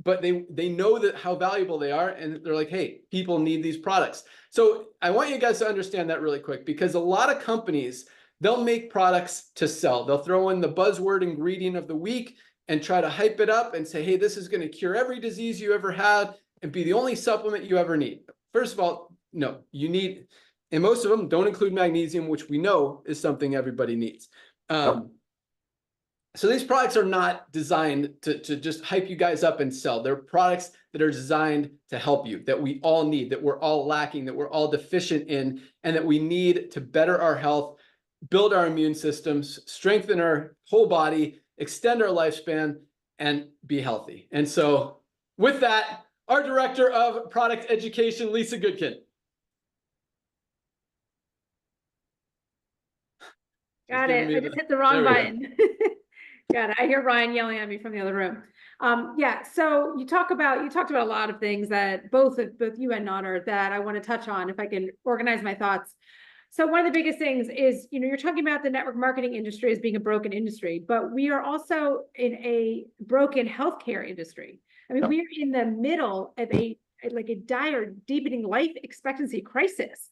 but they know that how valuable they are, and they're like, hey, people need these products. So I want you guys to understand that really quick, because a lot of companies, they'll make products to sell. They'll throw in the buzzword ingredient of the week and try to hype it up and say, hey, this is going to cure every disease you ever had and be the only supplement you ever need. First of all, no, you need, and most of them don't include magnesium, which we know is something everybody needs. So these products are not designed to just hype you guys up and sell. They're products that are designed to help you, that we all need, that we're all lacking, that we're all deficient in, and that we need to better our health, build our immune systems, strengthen our whole body, extend our lifespan, and be healthy. And so with that, our Director of Product Education, Lisa Goodkin. Got it. I just hit the wrong button. Got it. I hear Ryan yelling at me from the other room. Yeah, so you talked about a lot of things that both you and Nodder that I want to touch on if I can organize my thoughts. So one of the biggest things is, you're talking about the network marketing industry as being a broken industry, but we are also in a broken healthcare industry. I mean, we are in the middle of a dire, deepening life expectancy crisis.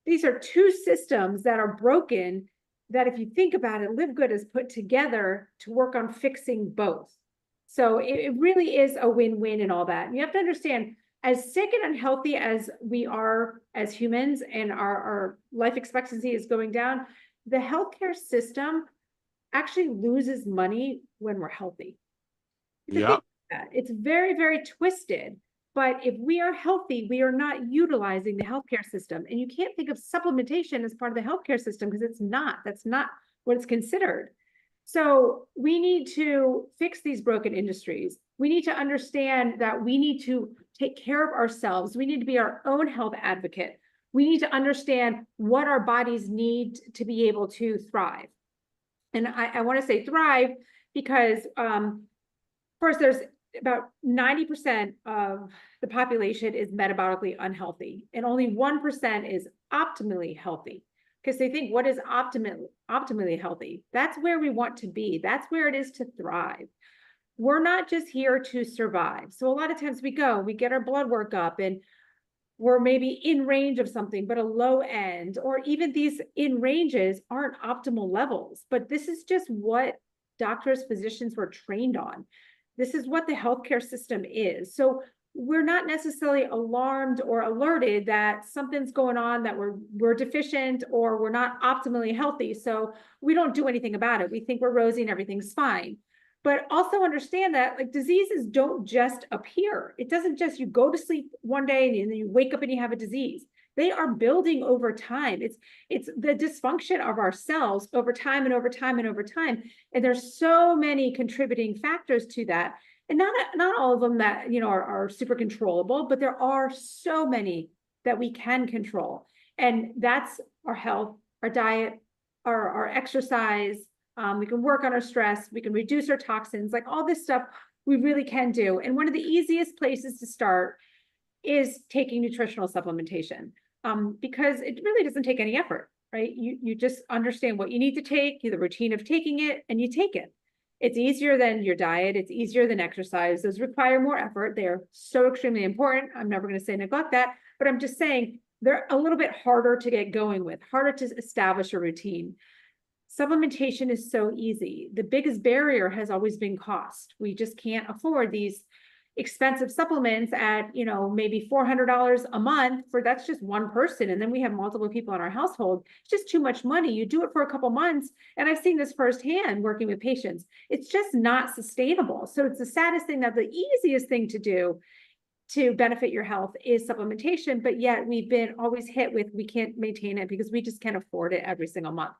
These are two systems that are broken that, if you think about it, LiveGood is put together to work on fixing both. So it really is a win-win and all that. And you have to understand, as sick and unhealthy as we are as humans and our life expectancy is going down, the healthcare system actually loses money when we're healthy. Yeah. It's very, very twisted. But if we are healthy, we are not utilizing the healthcare system. And you can't think of supplementation as part of the healthcare system because it's not. That's not what it's considered. So we need to fix these broken industries. We need to understand that we need to take care of ourselves. We need to be our own health advocate. We need to understand what our bodies need to be able to thrive. And I want to say thrive because first, there's about 90% of the population is metabolically unhealthy, and only 1% is optimally healthy. Because they think, what is optimally healthy? That's where we want to be. That's where it is to thrive. We're not just here to survive. So a lot of times we get our blood work up and we're maybe in range of something, but a low end, or even these in ranges aren't optimal levels. But this is just what doctors, physicians were trained on. This is what the healthcare system is. So we're not necessarily alarmed or alerted that something's going on, that we're deficient or we're not optimally healthy. So we don't do anything about it. We think we're rosy and everything's fine. But also understand that like diseases don't just appear. It doesn't just, you go to sleep one day and then you wake up and you have a disease. They are building over time. It's the dysfunction of our cells over time and over time and over time. And there's so many contributing factors to that. And not all of them that, you know, are super controllable, but there are so many that we can control. And that's our health, our diet, our exercise. We can work on our stress. We can reduce our toxins, like all this stuff we really can do. And one of the easiest places to start is taking nutritional supplementation, because it really doesn't take any effort, right? You just understand what you need to take, the routine of taking it, and you take it. It's easier than your diet. It's easier than exercise. Those require more effort. They're so extremely important. I'm never going to say neglect that, but I'm just saying they're a little bit harder to get going with, harder to establish a routine. Supplementation is so easy. The biggest barrier has always been cost. We just can't afford these expensive supplements at, you know, maybe $400 a month for, that's just one person. And then we have multiple people in our household. It's just too much money. You do it for a couple months. And I've seen this firsthand working with patients. It's just not sustainable. So it's the saddest thing, that the easiest thing to do to benefit your health is supplementation, but yet we've been always hit with, we can't maintain it because we just can't afford it every single month.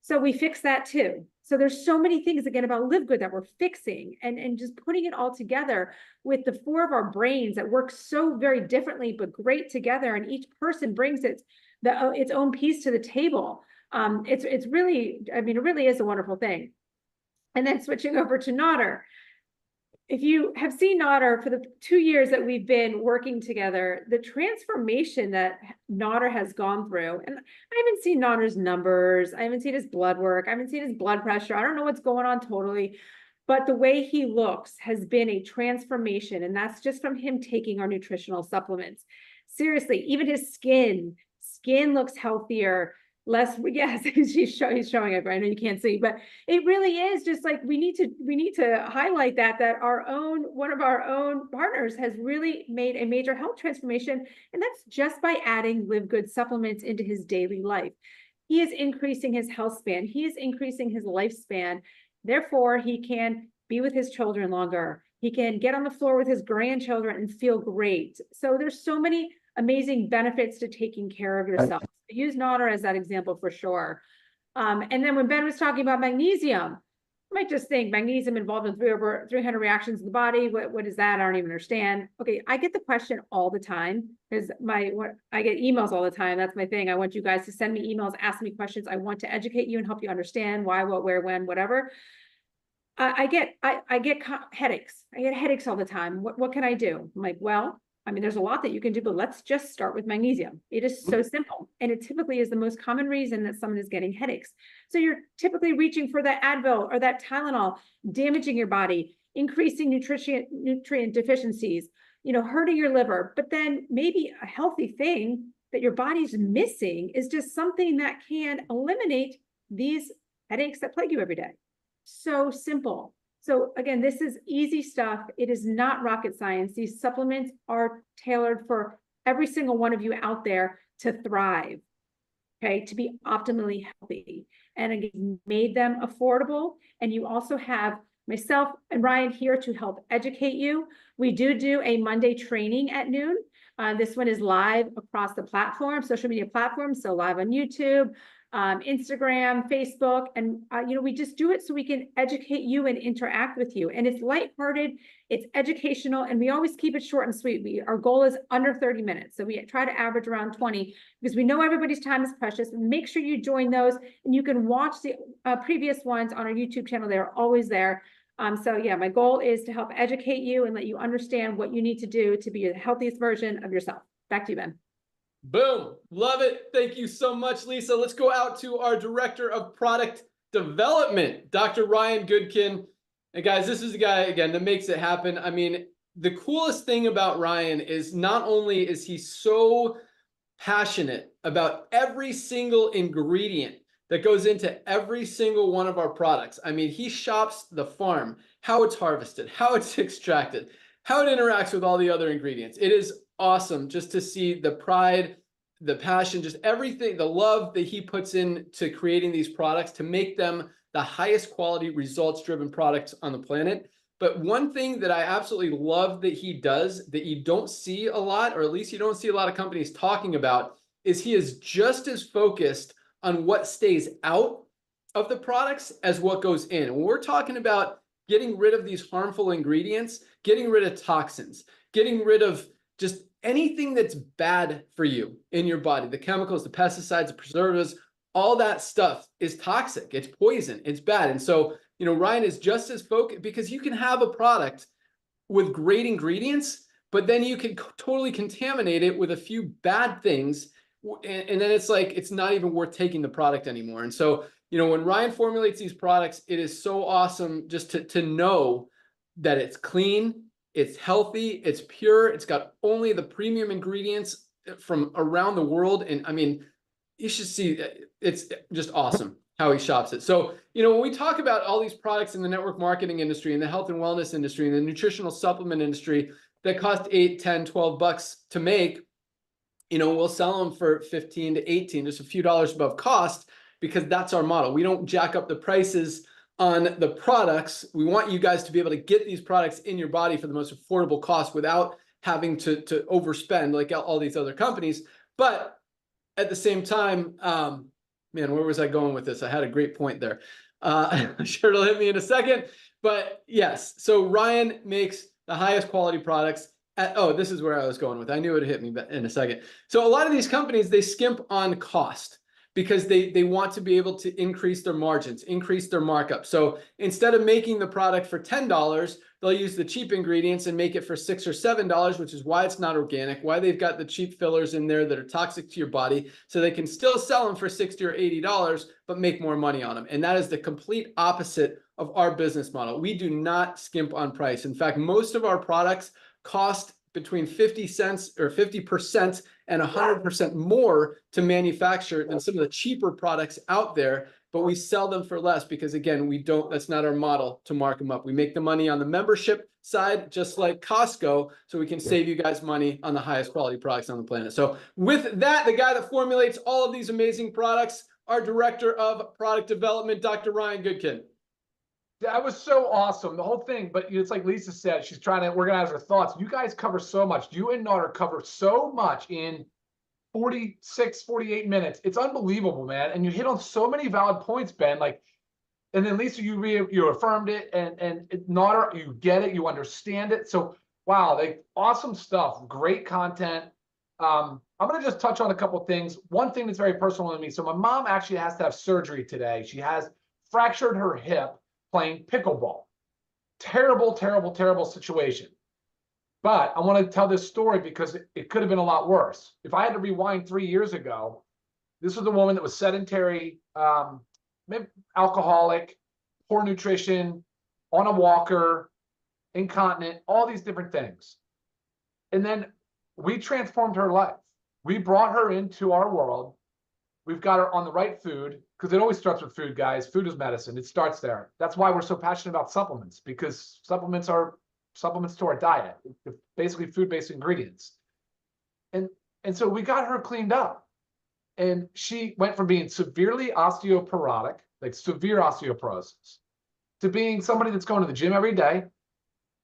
So we fix that too. So there's so many things again about LiveGood that we're fixing, and just putting it all together with the four of our brains that work so very differently, but great together. And each person brings its own piece to the table. It's really, I mean, it really is a wonderful thing. And then switching over to Nodder. If you have seen Nodder for the 2 years that we've been working together, the transformation that Nodder has gone through, and I haven't seen Nodder's numbers, I haven't seen his blood work, I haven't seen his blood pressure, I don't know what's going on totally, but the way he looks has been a transformation, and that's just from him taking our nutritional supplements. Seriously, even his skin looks healthier, less, yes, he's showing it, I know you can't see, but it really is just like, we need to highlight that one of our own partners has really made a major health transformation. And that's just by adding LiveGood supplements into his daily life. He is increasing his health span. He is increasing his lifespan. Therefore, he can be with his children longer. He can get on the floor with his grandchildren and feel great. So there's so many amazing benefits to taking care of yourself. Use Nodder as that example for sure. And then when Ben was talking about magnesium, you might just think magnesium involved in over 300 reactions in the body. What is that? I don't even understand. Okay, I get the question all the time, because I get emails all the time. That's my thing. I want you guys to send me emails, ask me questions. I want to educate you and help you understand why, what, where, when, whatever. I get headaches. I get headaches all the time. What can I do? I'm like, well, I mean, there's a lot that you can do, but let's just start with magnesium. It is so simple. And it typically is the most common reason that someone is getting headaches. So you're typically reaching for that Advil or that Tylenol, damaging your body, increasing nutrient deficiencies, you know, hurting your liver. But then maybe a healthy thing that your body's missing is just something that can eliminate these headaches that plague you every day. So simple. So again, this is easy stuff. It is not rocket science. These supplements are tailored for every single one of you out there to thrive, okay, to be optimally healthy. And again, made them affordable. And you also have myself and Ryan here to help educate you. We do a Monday training at noon. This one is live across the platform, social media platforms. So live on YouTube, Instagram, Facebook, and you know, we just do it so we can educate you and interact with you. And it's lighthearted, it's educational, and we always keep it short and sweet. Our goal is under 30 minutes. So we try to average around 20 because we know everybody's time is precious. Make sure you join those, and you can watch the previous ones on our YouTube channel. They're always there. So yeah, my goal is to help educate you and let you understand what you need to do to be the healthiest version of yourself. Back to you, Ben. Boom. Love it. Thank you so much, Lisa. Let's go out to our Director of Product Development, Dr. Ryan Goodkin. And guys, this is the guy, again, that makes it happen. I mean, the coolest thing about Ryan is not only is he so passionate about every single ingredient that goes into every single one of our products. I mean, he shops the farm, how it's harvested, how it's extracted, how it interacts with all the other ingredients. It is awesome just to see the pride, the passion, just everything, the love that he puts into creating these products to make them the highest quality results-driven products on the planet. But one thing that I absolutely love that he does that you don't see a lot, or at least you don't see a lot of companies talking about, is he is just as focused on what stays out of the products as what goes in. When we're talking about getting rid of these harmful ingredients, getting rid of toxins, getting rid of just anything that's bad for you in your body, the chemicals, the pesticides, the preservatives, all that stuff is toxic. It's poison. It's bad. And so, you know, Ryan is just as focused, because you can have a product with great ingredients, but then you can totally contaminate it with a few bad things. And then it's like, it's not even worth taking the product anymore. And so, you know, when Ryan formulates these products, it is so awesome just to know that it's clean, it's healthy, it's pure, it's got only the premium ingredients from around the world. And I mean, you should see, it's just awesome how he shops it. So, you know, when we talk about all these products in the network marketing industry, in the health and wellness industry, in the nutritional supplement industry that cost $8, $10, $12 to make, you know, we'll sell them for 15 to 18, just a few dollars above cost, because that's our model. We don't jack up the prices on the products. We want you guys to be able to get these products in your body for the most affordable cost without having to overspend like all these other companies. But at the same time, man, where was I going with this? I had a great point there. I'm sure it'll hit me in a second. But yes, so Ryan makes the highest quality products. Oh, this is where I was going with. I knew it would hit me in a second. So a lot of these companies, they skimp on cost because they want to be able to increase their margins, increase their markup. So instead of making the product for $10, they'll use the cheap ingredients and make it for $6 or $7, which is why it's not organic, why they've got the cheap fillers in there that are toxic to your body, so they can still sell them for $60 or $80, but make more money on them. And that is the complete opposite of our business model. We do not skimp on price. In fact, most of our products cost between 50 cents or 50% and 100% more to manufacture than some of the cheaper products out there, but we sell them for less because, again, that's not our model to mark them up. We make the money on the membership side, just like Costco, so we can save you guys money on the highest quality products on the planet. So with that, the guy that formulates all of these amazing products, our director of product development, Dr. Ryan Goodkin. That was so awesome, the whole thing. But it's like Lisa said, she's trying to organize her thoughts. You guys cover so much. You and Nader cover so much in 46, 48 minutes. It's unbelievable, man. And you hit on so many valid points, Ben. Like, and then Lisa, you affirmed it, and Nader, you get it, you understand it. So wow, like awesome stuff, great content. I'm gonna just touch on a couple things. One thing that's very personal to me. So my mom actually has to have surgery today. She has fractured her hip playing pickleball. Terrible, terrible, terrible situation. But I want to tell this story because it could have been a lot worse. If I had to rewind 3 years ago, this was a woman that was sedentary, maybe alcoholic, poor nutrition, on a walker, incontinent, all these different things. And then we transformed her life. We brought her into our world. We've got her on the right food, because it always starts with food, guys. Food is medicine. It starts there. That's why we're so passionate about supplements, because supplements are supplements to our diet. They're basically food-based ingredients. And so we got her cleaned up. And she went from being severely osteoporotic, like severe osteoporosis, to being somebody that's going to the gym every day,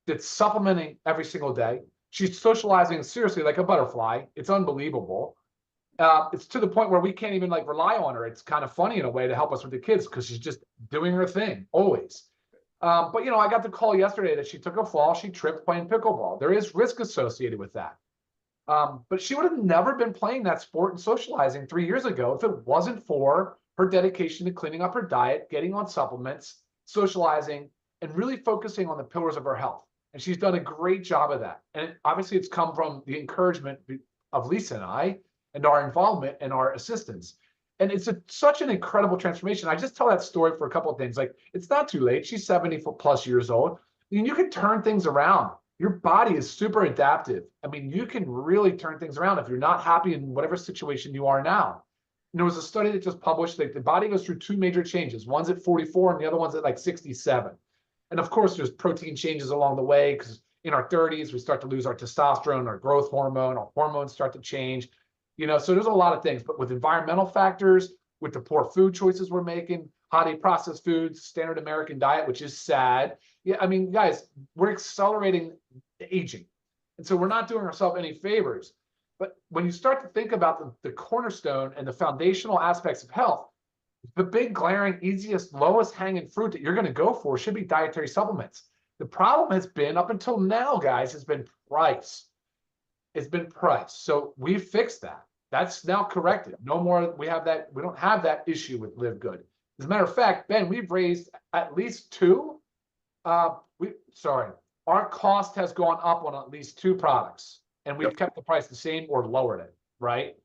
that's supplementing every single day. She's socializing seriously like a butterfly. It's unbelievable. It's to the point where we can't even like rely on her. It's kind of funny in a way to help us with the kids because she's just doing her thing always. But you know, I got the call yesterday that she took a fall. She tripped playing pickleball. There is risk associated with that. But she would have never been playing that sport and socializing 3 years ago if it wasn't for her dedication to cleaning up her diet, getting on supplements, socializing, and really focusing on the pillars of her health. And she's done a great job of that. And obviously it's come from the encouragement of Lisa and I, and our involvement and our assistance. And it's such an incredible transformation. I just tell that story for a couple of things. Like, it's not too late. She's 70+ years old. I mean, you can turn things around. Your body is super adaptive. I mean, you can really turn things around if you're not happy in whatever situation you are now. And there was a study that just published that the body goes through 2 major changes. One's at 44 and the other one's at like 67. And of course, there's protein changes along the way because in our 30s, we start to lose our testosterone, our growth hormone, our hormones start to change. So there's a lot of things, but with environmental factors, with the poor food choices we're making, highly processed foods, standard American diet, which is sad. Yeah, I mean, guys, we're accelerating aging. And so we're not doing ourselves any favors. But when you start to think about the cornerstone and the foundational aspects of health, the big, glaring, easiest, lowest hanging fruit that you're going to go for should be dietary supplements. The problem has been, up until now, guys, has been price. It's been price. So we've fixed that. That's now corrected. No more, we don't have that issue with LiveGood. As a matter of fact, Ben, we've raised at least two. Our cost has gone up on at least two products, and we've kept the price the same or lowered it, right?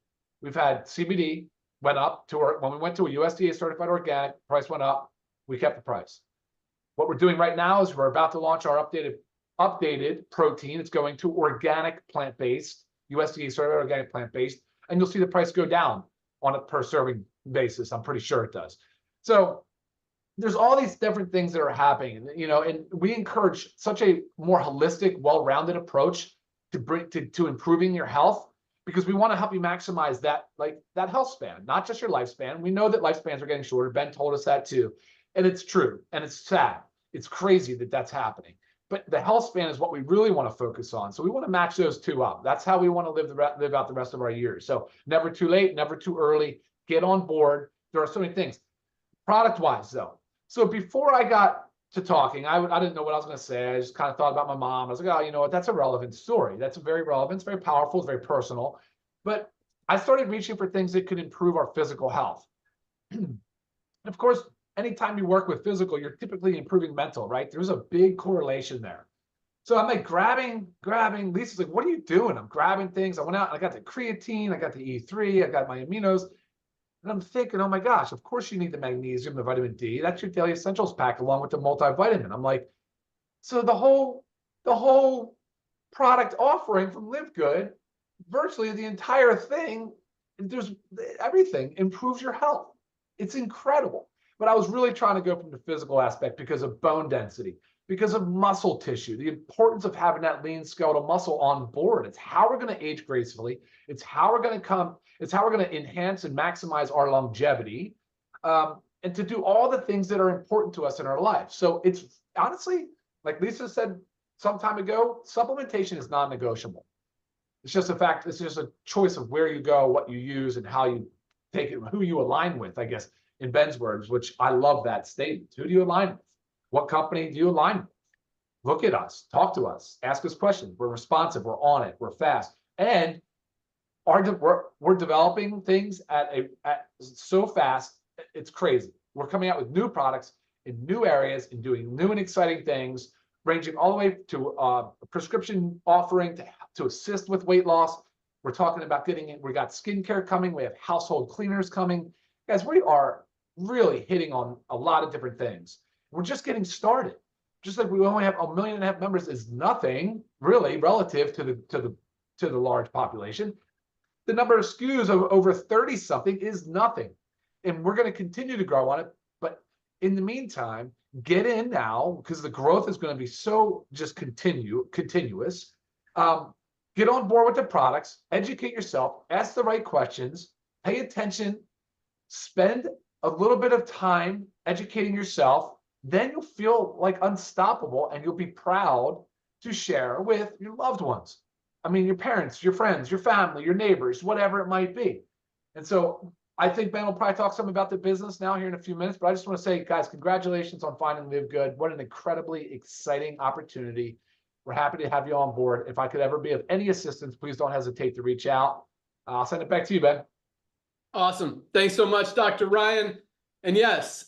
We've had CBD went up to when we went to a USDA certified organic, price went up, we kept the price. What we're doing right now is we're about to launch our updated protein. It's going to organic plant-based, USDA certified organic plant-based, and you'll see the price go down on a per serving basis. I'm pretty sure it does. So there's all these different things that are happening, and we encourage such a more holistic, well-rounded approach to improving your health, because we want to help you maximize that health span, not just your lifespan. We know that lifespans are getting shorter. Ben told us that too, and it's true, and it's sad. It's crazy that that's happening. But the health span is what we really want to focus on. So we want to match those two up. That's how we want to live out the rest of our years. So never too late, never too early. Get on board. There are so many things. Product-wise, though. So before I got to talking, I didn't know what I was going to say. I just kind of thought about my mom. I was like, oh, you know what? That's a relevant story. That's very relevant. It's very powerful. It's very personal. But I started reaching for things that could improve our physical health. Of course, anytime you work with physical, you're typically improving mental, right? There's a big correlation there. So I'm like grabbing. Lisa's like, what are you doing? I'm grabbing things. I went out, I got the creatine, I got the E3, I got my aminos. And I'm thinking, oh my gosh, of course you need the magnesium, the vitamin D. That's your daily essentials pack along with the multivitamin. I'm like, so the whole product offering from LiveGood, virtually the entire thing, there's everything improves your health. It's incredible. But I was really trying to go from the physical aspect because of bone density, because of muscle tissue, the importance of having that lean skeletal muscle on board. It's how we're going to age gracefully. It's how we're going to enhance and maximize our longevity, and to do all the things that are important to us in our life. So it's honestly, like Lisa said some time ago, supplementation is non-negotiable. It's just a fact. It's just a choice of where you go, what you use, and how you take it, who you align with, I guess, in Ben's words, which I love that statement. Who do you align with? What company do you align with? Look at us, talk to us, ask us questions. We're responsive, we're on it, we're fast. And we're developing things at so fast, it's crazy. We're coming out with new products in new areas and doing new and exciting things, ranging all the way to a prescription offering to assist with weight loss. We're talking about we got skincare coming. We have household cleaners coming. Guys, we are really hitting on a lot of different things. We're just getting started. Just like we only have 1.5 million members is nothing really relative to the large population. The number of SKUs of over 30 something is nothing. And we're going to continue to grow on it. But in the meantime, get in now, because the growth is going to be so just continuous. Get on board with the products, educate yourself, ask the right questions, pay attention, spend a little bit of time educating yourself. Then you'll feel like unstoppable, and you'll be proud to share with your loved ones. I mean, your parents, your friends, your family, your neighbors, whatever it might be. And so I think Ben will probably talk some about the business now here in a few minutes, but I just want to say, guys, congratulations on finding LiveGood. What an incredibly exciting opportunity. We're happy to have you on board. If I could ever be of any assistance, please don't hesitate to reach out. I'll send it back to you, Ben. Awesome. Thanks so much, Dr. Ryan. And yes,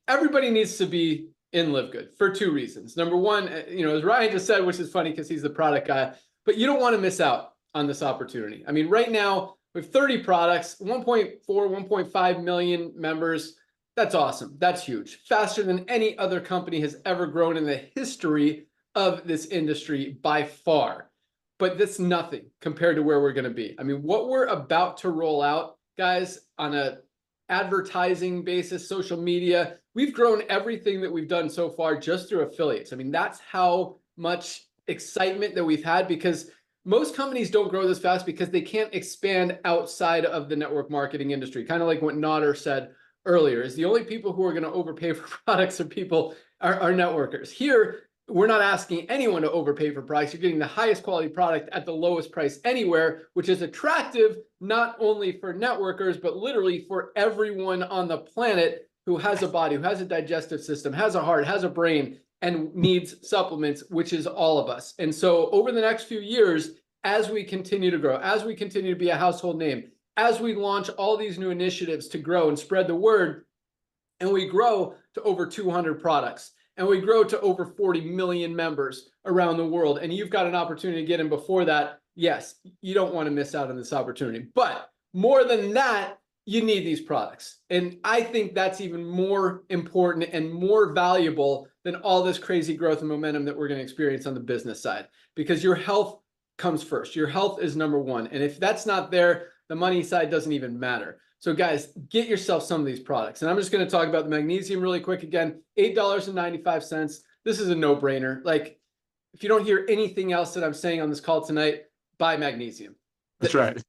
everybody needs to be in LiveGood for two reasons. Number one, as Ryan just said, which is funny because he's the product guy, but you don't want to miss out on this opportunity. I mean, right now we have 30 products, 1.4, 1.5 million members. That's awesome. That's huge. Faster than any other company has ever grown in the history of this industry by far. But that's nothing compared to where we're going to be. I mean, what we're about to roll out, guys, on a advertising basis, social media, we've grown everything that we've done so far just through affiliates. I mean, that's how much excitement that we've had, because most companies don't grow this fast because they can't expand outside of the network marketing industry. Kind of like what Nodder said earlier, is the only people who are going to overpay for products are networkers. Here, we're not asking anyone to overpay for products. You're getting the highest quality product at the lowest price anywhere, which is attractive not only for networkers, but literally for everyone on the planet who has a body, who has a digestive system, has a heart, has a brain, and needs supplements, which is all of us. And so over the next few years, as we continue to grow, as we continue to be a household name, as we launch all these new initiatives to grow and spread the word, and we grow to over 200 products, and we grow to over 40 million members around the world, and you've got an opportunity to get in before that, yes, you don't want to miss out on this opportunity. But more than that, you need these products. And I think that's even more important and more valuable than all this crazy growth and momentum that we're going to experience on the business side, because your health comes first. Your health is number one. And if that's not there, the money side doesn't even matter. So guys, get yourself some of these products. And I'm just going to talk about the magnesium really quick again, $8.95. This is a no-brainer. Like, if you don't hear anything else that I'm saying on this call tonight, buy magnesium. That's right.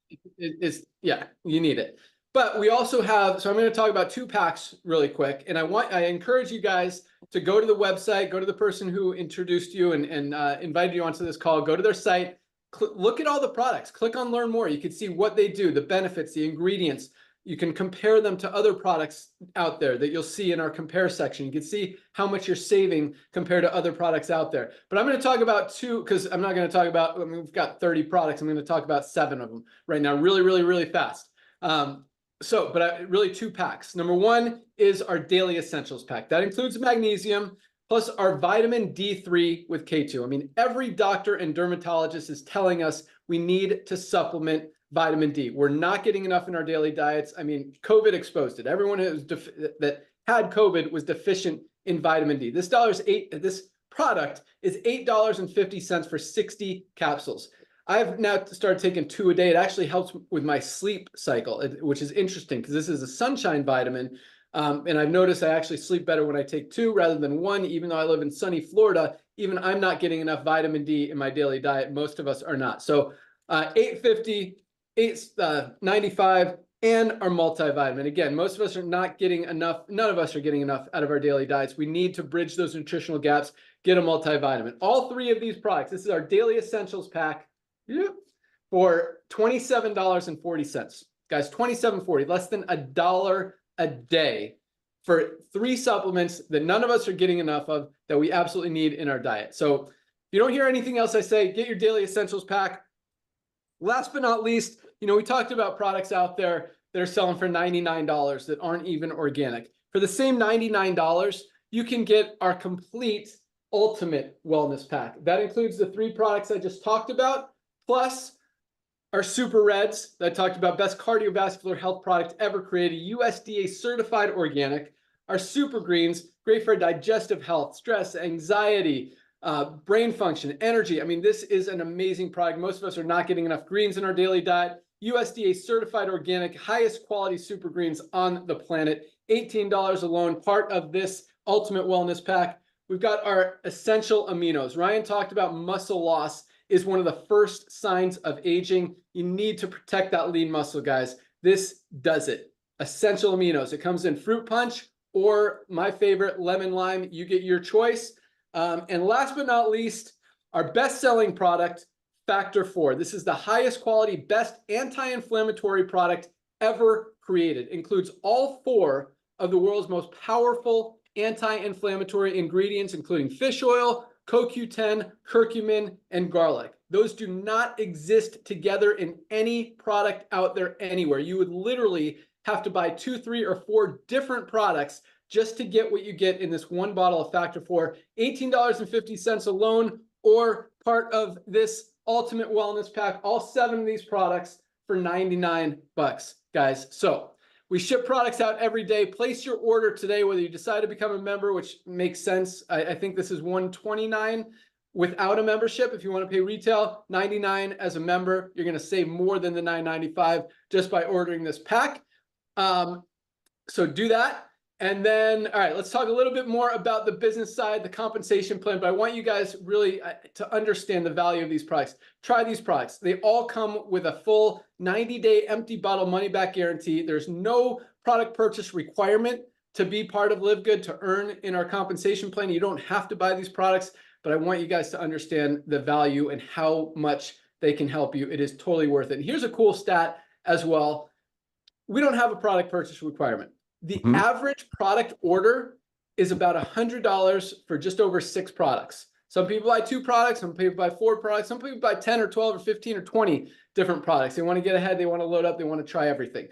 Yeah, you need it. But we also have, so I'm going to talk about 2 packs really quick. And I encourage you guys to go to the website, go to the person who introduced you and invited you onto this call, go to their site, look at all the products, click on learn more. You can see what they do, the benefits, the ingredients. You can compare them to other products out there that you'll see in our compare section. You can see how much you're saving compared to other products out there. But I'm going to talk about 2, because I'm not going to talk about, I mean, we've got 30 products. I'm going to talk about 7 of them right now, really, really, really fast. Really 2 packs. Number 1 is our daily essentials pack. That includes magnesium plus our vitamin D3 with K2. I mean, every doctor and dermatologist is telling us we need to supplement vitamin D. We're not getting enough in our daily diets. I mean, COVID exposed it. Everyone that had COVID was deficient in vitamin D. This product is $8.50 for 60 capsules. I've now started taking 2 a day. It actually helps with my sleep cycle, which is interesting because this is a sunshine vitamin. And I've noticed I actually sleep better when I take 2 rather than 1, even though I live in sunny Florida. Even I'm not getting enough vitamin D in my daily diet. Most of us are not. So $8.50, $8.95, and our multivitamin. Again, most of us are not getting enough. None of us are getting enough out of our daily diets. We need to bridge those nutritional gaps, get a multivitamin. All 3 of these products, this is our daily essentials pack. Yep. For $27.40. Guys, $27.40, less than $1 a day for 3 supplements that none of us are getting enough of, that we absolutely need in our diet. So if you don't hear anything else I say, get your daily essentials pack. Last but not least, we talked about products out there that are selling for $99 that aren't even organic. For the same $99, you can get our complete ultimate wellness pack. That includes the 3 products I just talked about, plus our Super Reds that I talked about, best cardiovascular health product ever created, USDA certified organic. Our Super Greens, great for digestive health, stress, anxiety, brain function, energy. I mean, this is an amazing product. Most of us are not getting enough greens in our daily diet. USDA certified organic, highest quality super greens on the planet. $18 alone, part of this ultimate wellness pack. We've got our essential aminos. Ryan talked about muscle loss is one of the first signs of aging. You need to protect that lean muscle, guys. This does it. Essential aminos. It comes in fruit punch or my favorite, lemon lime. You get your choice. And last but not least, our best-selling product, Factor 4. This is the highest quality, best anti-inflammatory product ever created. Includes all 4 of the world's most powerful anti-inflammatory ingredients, including fish oil, CoQ10, curcumin, and garlic. Those do not exist together in any product out there anywhere. You would literally have to buy 2, 3, or 4 different products just to get what you get in this 1 bottle of Factor 4. $18.50 alone, or part of this ultimate wellness pack, all 7 of these products for $99, guys. So we ship products out every day. Place your order today, whether you decide to become a member, which makes sense. I think this is $129 without a membership. If you want to pay retail, $99 as a member, you're going to save more than the $9.95 just by ordering this pack. So do that. And then, all right, let's talk a little bit more about the business side, the compensation plan, but I want you guys really to understand the value of these products. Try these products. They all come with a full 90-day empty bottle money-back guarantee. There's no product purchase requirement to be part of LiveGood to earn in our compensation plan. You don't have to buy these products, but I want you guys to understand the value and how much they can help you. It is totally worth it. And here's a cool stat as well. We don't have a product purchase requirement. The average product order is about $100 for just over 6 products. Some people buy 2 products, some people buy 4 products, some people buy 10 or 12 or 15 or 20 different products. They want to get ahead, they want to load up, they want to try everything.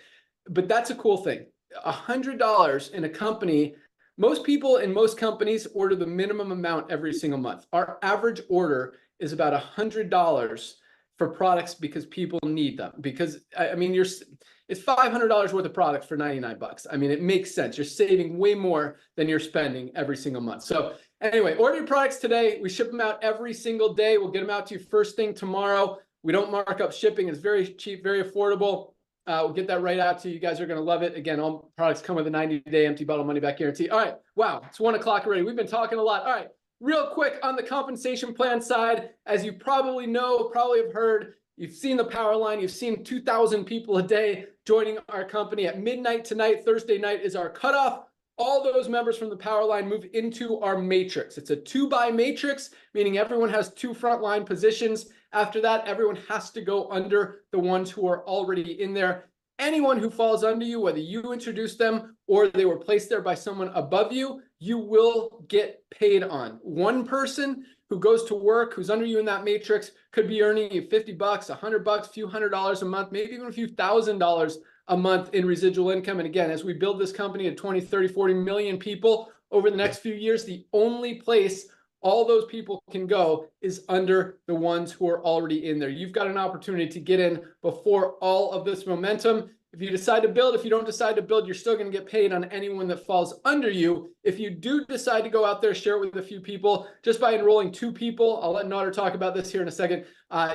But that's a cool thing. $100 in a company, most people in most companies order the minimum amount every single month. Our average order is about $100 for products because people need them. Because I mean, it's $500 worth of products for 99 bucks. I mean, it makes sense. You're saving way more than you're spending every single month. So anyway, order your products today. We ship them out every single day. We'll get them out to you first thing tomorrow. We don't mark up shipping. It's very cheap, very affordable. We'll get that right out to you. You guys are going to love it. Again, all products come with a 90-day empty bottle money-back guarantee. All right. Wow. It's 1 o'clock already. We've been talking a lot. All right. Real quick on the compensation plan side, as you probably know, probably have heard, you've seen the power line. You've seen 2,000 people a day joining our company at midnight tonight. Thursday night is our cutoff. All those members from the power line move into our matrix. It's a 2-by matrix, meaning everyone has 2 frontline positions. After that, everyone has to go under the ones who are already in there. Anyone who falls under you, whether you introduced them or they were placed there by someone above you, you will get paid on. One person who goes to work, who's under you in that matrix, could be earning you 50 bucks, 100 bucks, a few $100s a month, maybe even a few $1,000s a month in residual income. And again, as we build this company to 20, 30, 40 million people over the next few years, the only place all those people can go is under the ones who are already in there. You've got an opportunity to get in before all of this momentum. If you decide to build, if you don't decide to build, you're still going to get paid on anyone that falls under you. If you do decide to go out there, share it with a few people, just by enrolling 2 people, I'll let Nader talk about this here in a second,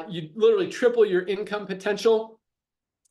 you literally triple your income potential.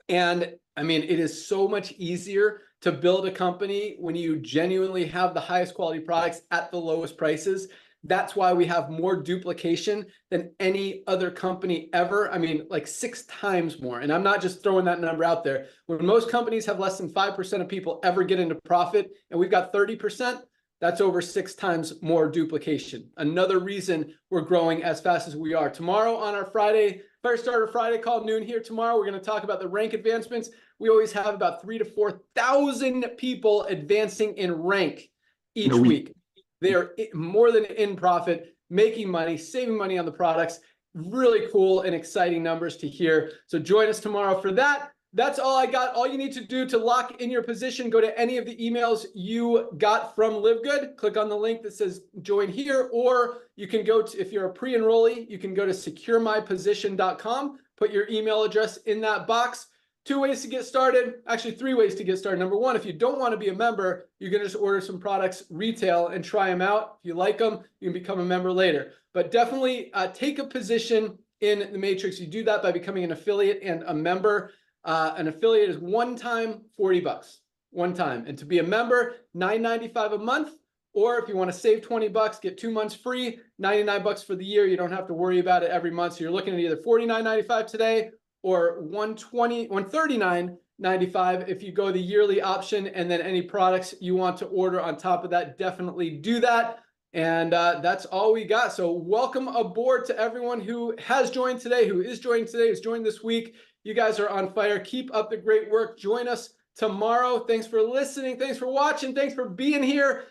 And I mean, it is so much easier to build a company when you genuinely have the highest quality products at the lowest prices. That's why we have more duplication than any other company ever. I mean, like 6 times more. And I'm not just throwing that number out there. When most companies have less than 5% of people ever get into profit, and we've got 30%, that's over 6 times more duplication. Another reason we're growing as fast as we are. Tomorrow on our Friday, Fire Starter Friday call, noon here tomorrow, we're going to talk about the rank advancements. We always have about 3,000 to 4,000 people advancing in rank each week. They are more than in profit, making money, saving money on the products. Really cool and exciting numbers to hear. So join us tomorrow for that. That's all I got. All you need to do to lock in your position, go to any of the emails you got from LiveGood. Click on the link that says join here, or you can go to, if you're a pre-enrollee, you can go to securemyposition.com, put your email address in that box. 2 ways to get started, actually 3 ways to get started. Number 1, if you don't want to be a member, you can just order some products retail and try them out. If you like them, you can become a member later. But definitely take a position in the matrix. You do that by becoming an affiliate and a member. An affiliate is one time, 40 bucks, one time. And to be a member, $9.95 a month. Or if you want to save 20 bucks, get 2 months free, 99 bucks for the year. You don't have to worry about it every month. So you're looking at either $49.95 today or $139.95 if you go the yearly option. And then any products you want to order on top of that, definitely do that. And that's all we got. So welcome aboard to everyone who has joined today, who is joining today, who's joined this week. You guys are on fire. Keep up the great work. Join us tomorrow. Thanks for listening. Thanks for watching. Thanks for being here.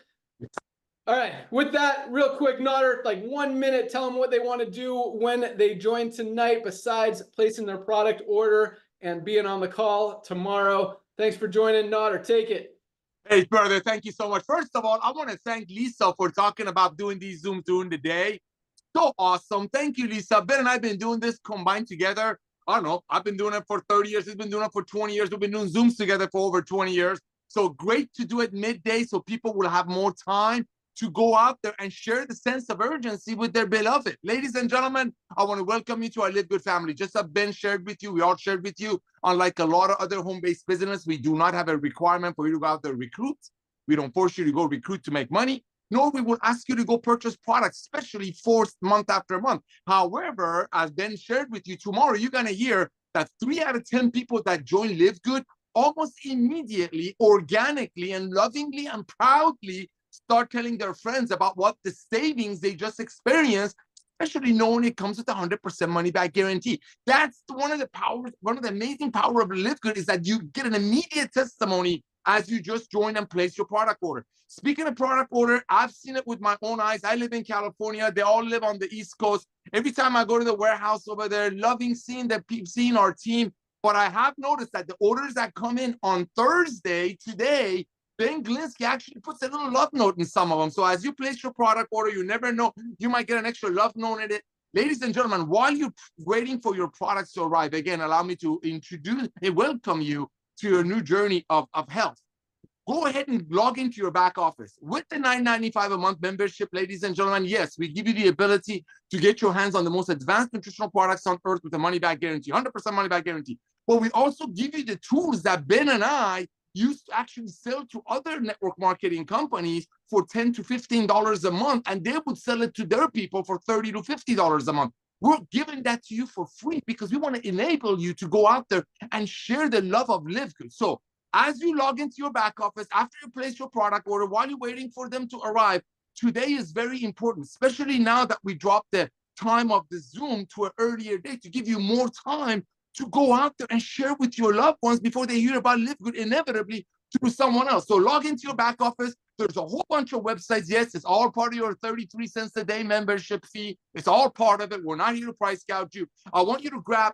All right. With that, real quick, Nader, like 1 minute, tell them what they want to do when they join tonight, besides placing their product order and being on the call tomorrow. Thanks for joining, Nader. Take it. Hey, brother, thank you so much. First of all, I want to thank Lisa for talking about doing these Zooms during the day. So awesome. Thank you, Lisa. Ben and I have been doing this combined together. I don't know. I've been doing it for 30 years. He's been doing it for 20 years. We've been doing Zooms together for over 20 years. So great to do it midday so people will have more time to go out there and share the sense of urgency with their beloved. Ladies and gentlemen, I want to welcome you to our LiveGood family. Just as Ben shared with you, we all shared with you, unlike a lot of other home-based business, we do not have a requirement for you to go out there and recruit. We don't force you to go recruit to make money, nor we will ask you to go purchase products, especially forced month after month. However, as Ben shared with you, tomorrow you're going to hear that 3 out of 10 people that join LiveGood almost immediately, organically, and lovingly and proudly start telling their friends about what the savings they just experienced, especially knowing it comes with a 100% money back guarantee. That's one of the powers, one of the amazing power of LiveGood is that you get an immediate testimony as you just join and place your product order. Speaking of product order, I've seen it with my own eyes. I live in California. They all live on the East Coast. Every time I go to the warehouse over there, loving seeing our team. But I have noticed that the orders that come in on Thursday, today, Ben Glinsky actually puts a little love note in some of them. So as you place your product order, you never know, you might get an extra love note in it. Ladies and gentlemen, while you're waiting for your products to arrive, again, allow me to introduce and welcome you to your new journey of health. Go ahead and log into your back office. With the $9.95 a month membership, ladies and gentlemen, yes, we give you the ability to get your hands on the most advanced nutritional products on earth with a money-back guarantee, 100% money-back guarantee. But we also give you the tools that Ben and I used to actually sell to other network marketing companies for $10 to $15 a month, and they would sell it to their people for $30 to $50 a month. We're giving that to you for free because we want to enable you to go out there and share the love of LiveGood. So as you log into your back office, after you place your product order, while you're waiting for them to arrive, today is very important, especially now that we dropped the time of the Zoom to an earlier date to give you more time to go out there and share with your loved ones before they hear about LiveGood inevitably through someone else. So log into your back office. There's a whole bunch of websites. Yes, it's all part of your 33 cents a day membership fee. It's all part of it. We're not here to price gouge you. I want you to grab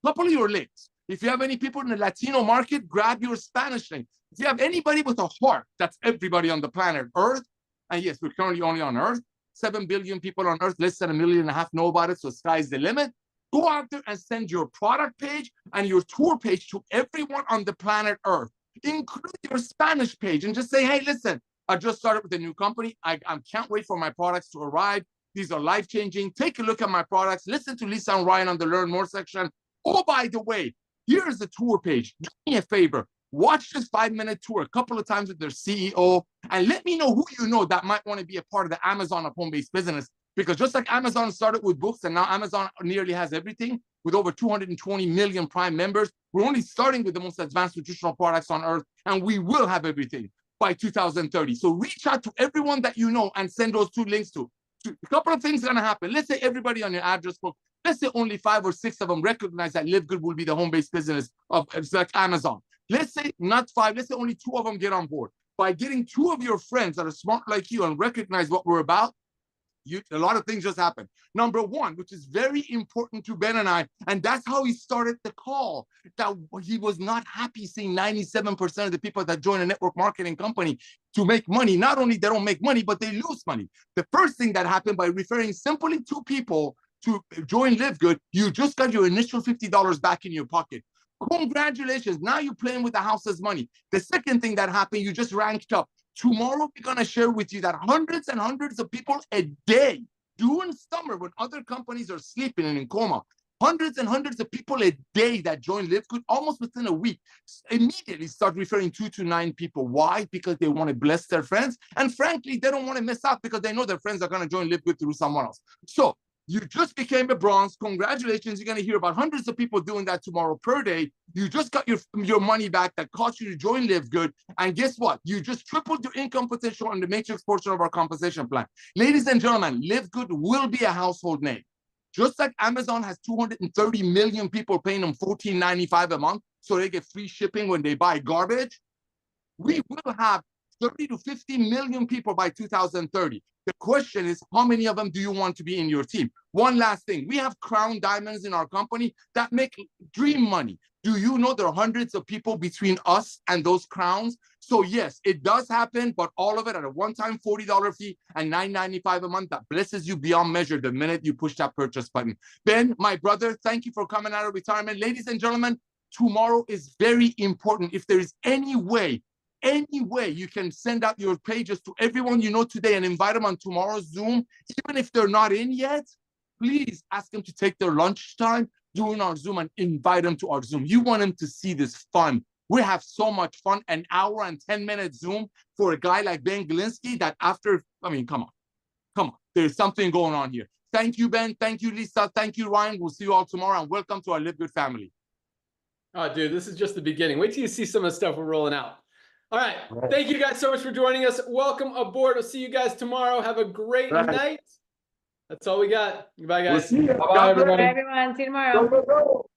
a couple of your links. If you have any people in the Latino market, grab your Spanish link. If you have anybody with a heart, that's everybody on the planet Earth. And yes, we're currently only on Earth. 7 billion people on Earth, less than 1.5 million know about it. So sky's the limit. Go out there and send your product page and your tour page to everyone on the planet Earth. Include your Spanish page and just say, hey, listen, I just started with a new company. I can't wait for my products to arrive. These are life-changing. Take a look at my products. Listen to Lisa and Ryan on the Learn More section. Oh, by the way, here's the tour page. Do me a favor. Watch this 5-minute tour a couple of times with their CEO and let me know who you know that might want to be a part of the Amazon of home-based business. Because just like Amazon started with books and now Amazon nearly has everything with over 220 million Prime members, we're only starting with the most advanced nutritional products on earth, and we will have everything by 2030. So reach out to everyone that you know and send those 2 links to. A couple of things are going to happen. Let's say everybody on your address book, let's say only 5 or 6 of them recognize that LiveGood will be the home-based business of like Amazon. Let's say not 5, let's say only 2 of them get on board. By getting 2 of your friends that are smart like you and recognize what we're about, a lot of things just happen. Number 1, which is very important to Ben and I, and that's how he started the call, that he was not happy seeing 97% of the people that join a network marketing company to make money. Not only they don't make money, but they lose money. The first thing that happened by referring simply 2 people to join LiveGood, you just got your initial $50 back in your pocket. Congratulations. Now you're playing with the house's money. The second thing that happened, you just ranked up. Tomorrow, we're going to share with you that hundreds and hundreds of people a day during summer when other companies are sleeping and in coma, hundreds and hundreds of people a day that join LiveGood almost within a week immediately start referring 2 to 9 people. Why? Because they want to bless their friends. And frankly, they don't want to miss out because they know their friends are going to join LiveGood through someone else. So you just became a bronze. Congratulations. You're going to hear about hundreds of people doing that tomorrow per day. You just got your money back that cost you to join LiveGood. And guess what? You just tripled your income potential on the matrix portion of our compensation plan. Ladies and gentlemen, LiveGood will be a household name. Just like Amazon has 230 million people paying them $14.95 a month so they get free shipping when they buy garbage, we will have 30 to 50 million people by 2030. The question is, how many of them do you want to be in your team? One last thing. We have crown diamonds in our company that make dream money. Do you know there are hundreds of people between us and those crowns? So yes, it does happen, but all of it at a one-time $40 fee and $9.95 a month that blesses you beyond measure the minute you push that purchase button. Ben, my brother, thank you for coming out of retirement. Ladies and gentlemen, tomorrow is very important. If there is any way you can send out your pages to everyone you know today and invite them on tomorrow's Zoom, even if they're not in yet, please ask them to take their lunchtime during our Zoom and invite them to our Zoom. You want them to see this fun, We have so much fun. An hour and 10 minute Zoom for a guy like Ben Glinsky that after, I mean, come on. There's something going on here. Thank you, Ben. Thank you, Lisa. Thank you, Ryan. We'll see you all tomorrow, and welcome to our Live Good family. Oh, dude, this is just the beginning. Wait till you see some of the stuff we're rolling out. All right. Thank you guys so much for joining us. Welcome aboard. We'll see you guys tomorrow. Have a great night. That's all we got. Goodbye, guys. Bye-bye, everybody. Bye, everyone. See you tomorrow. Go, go, go.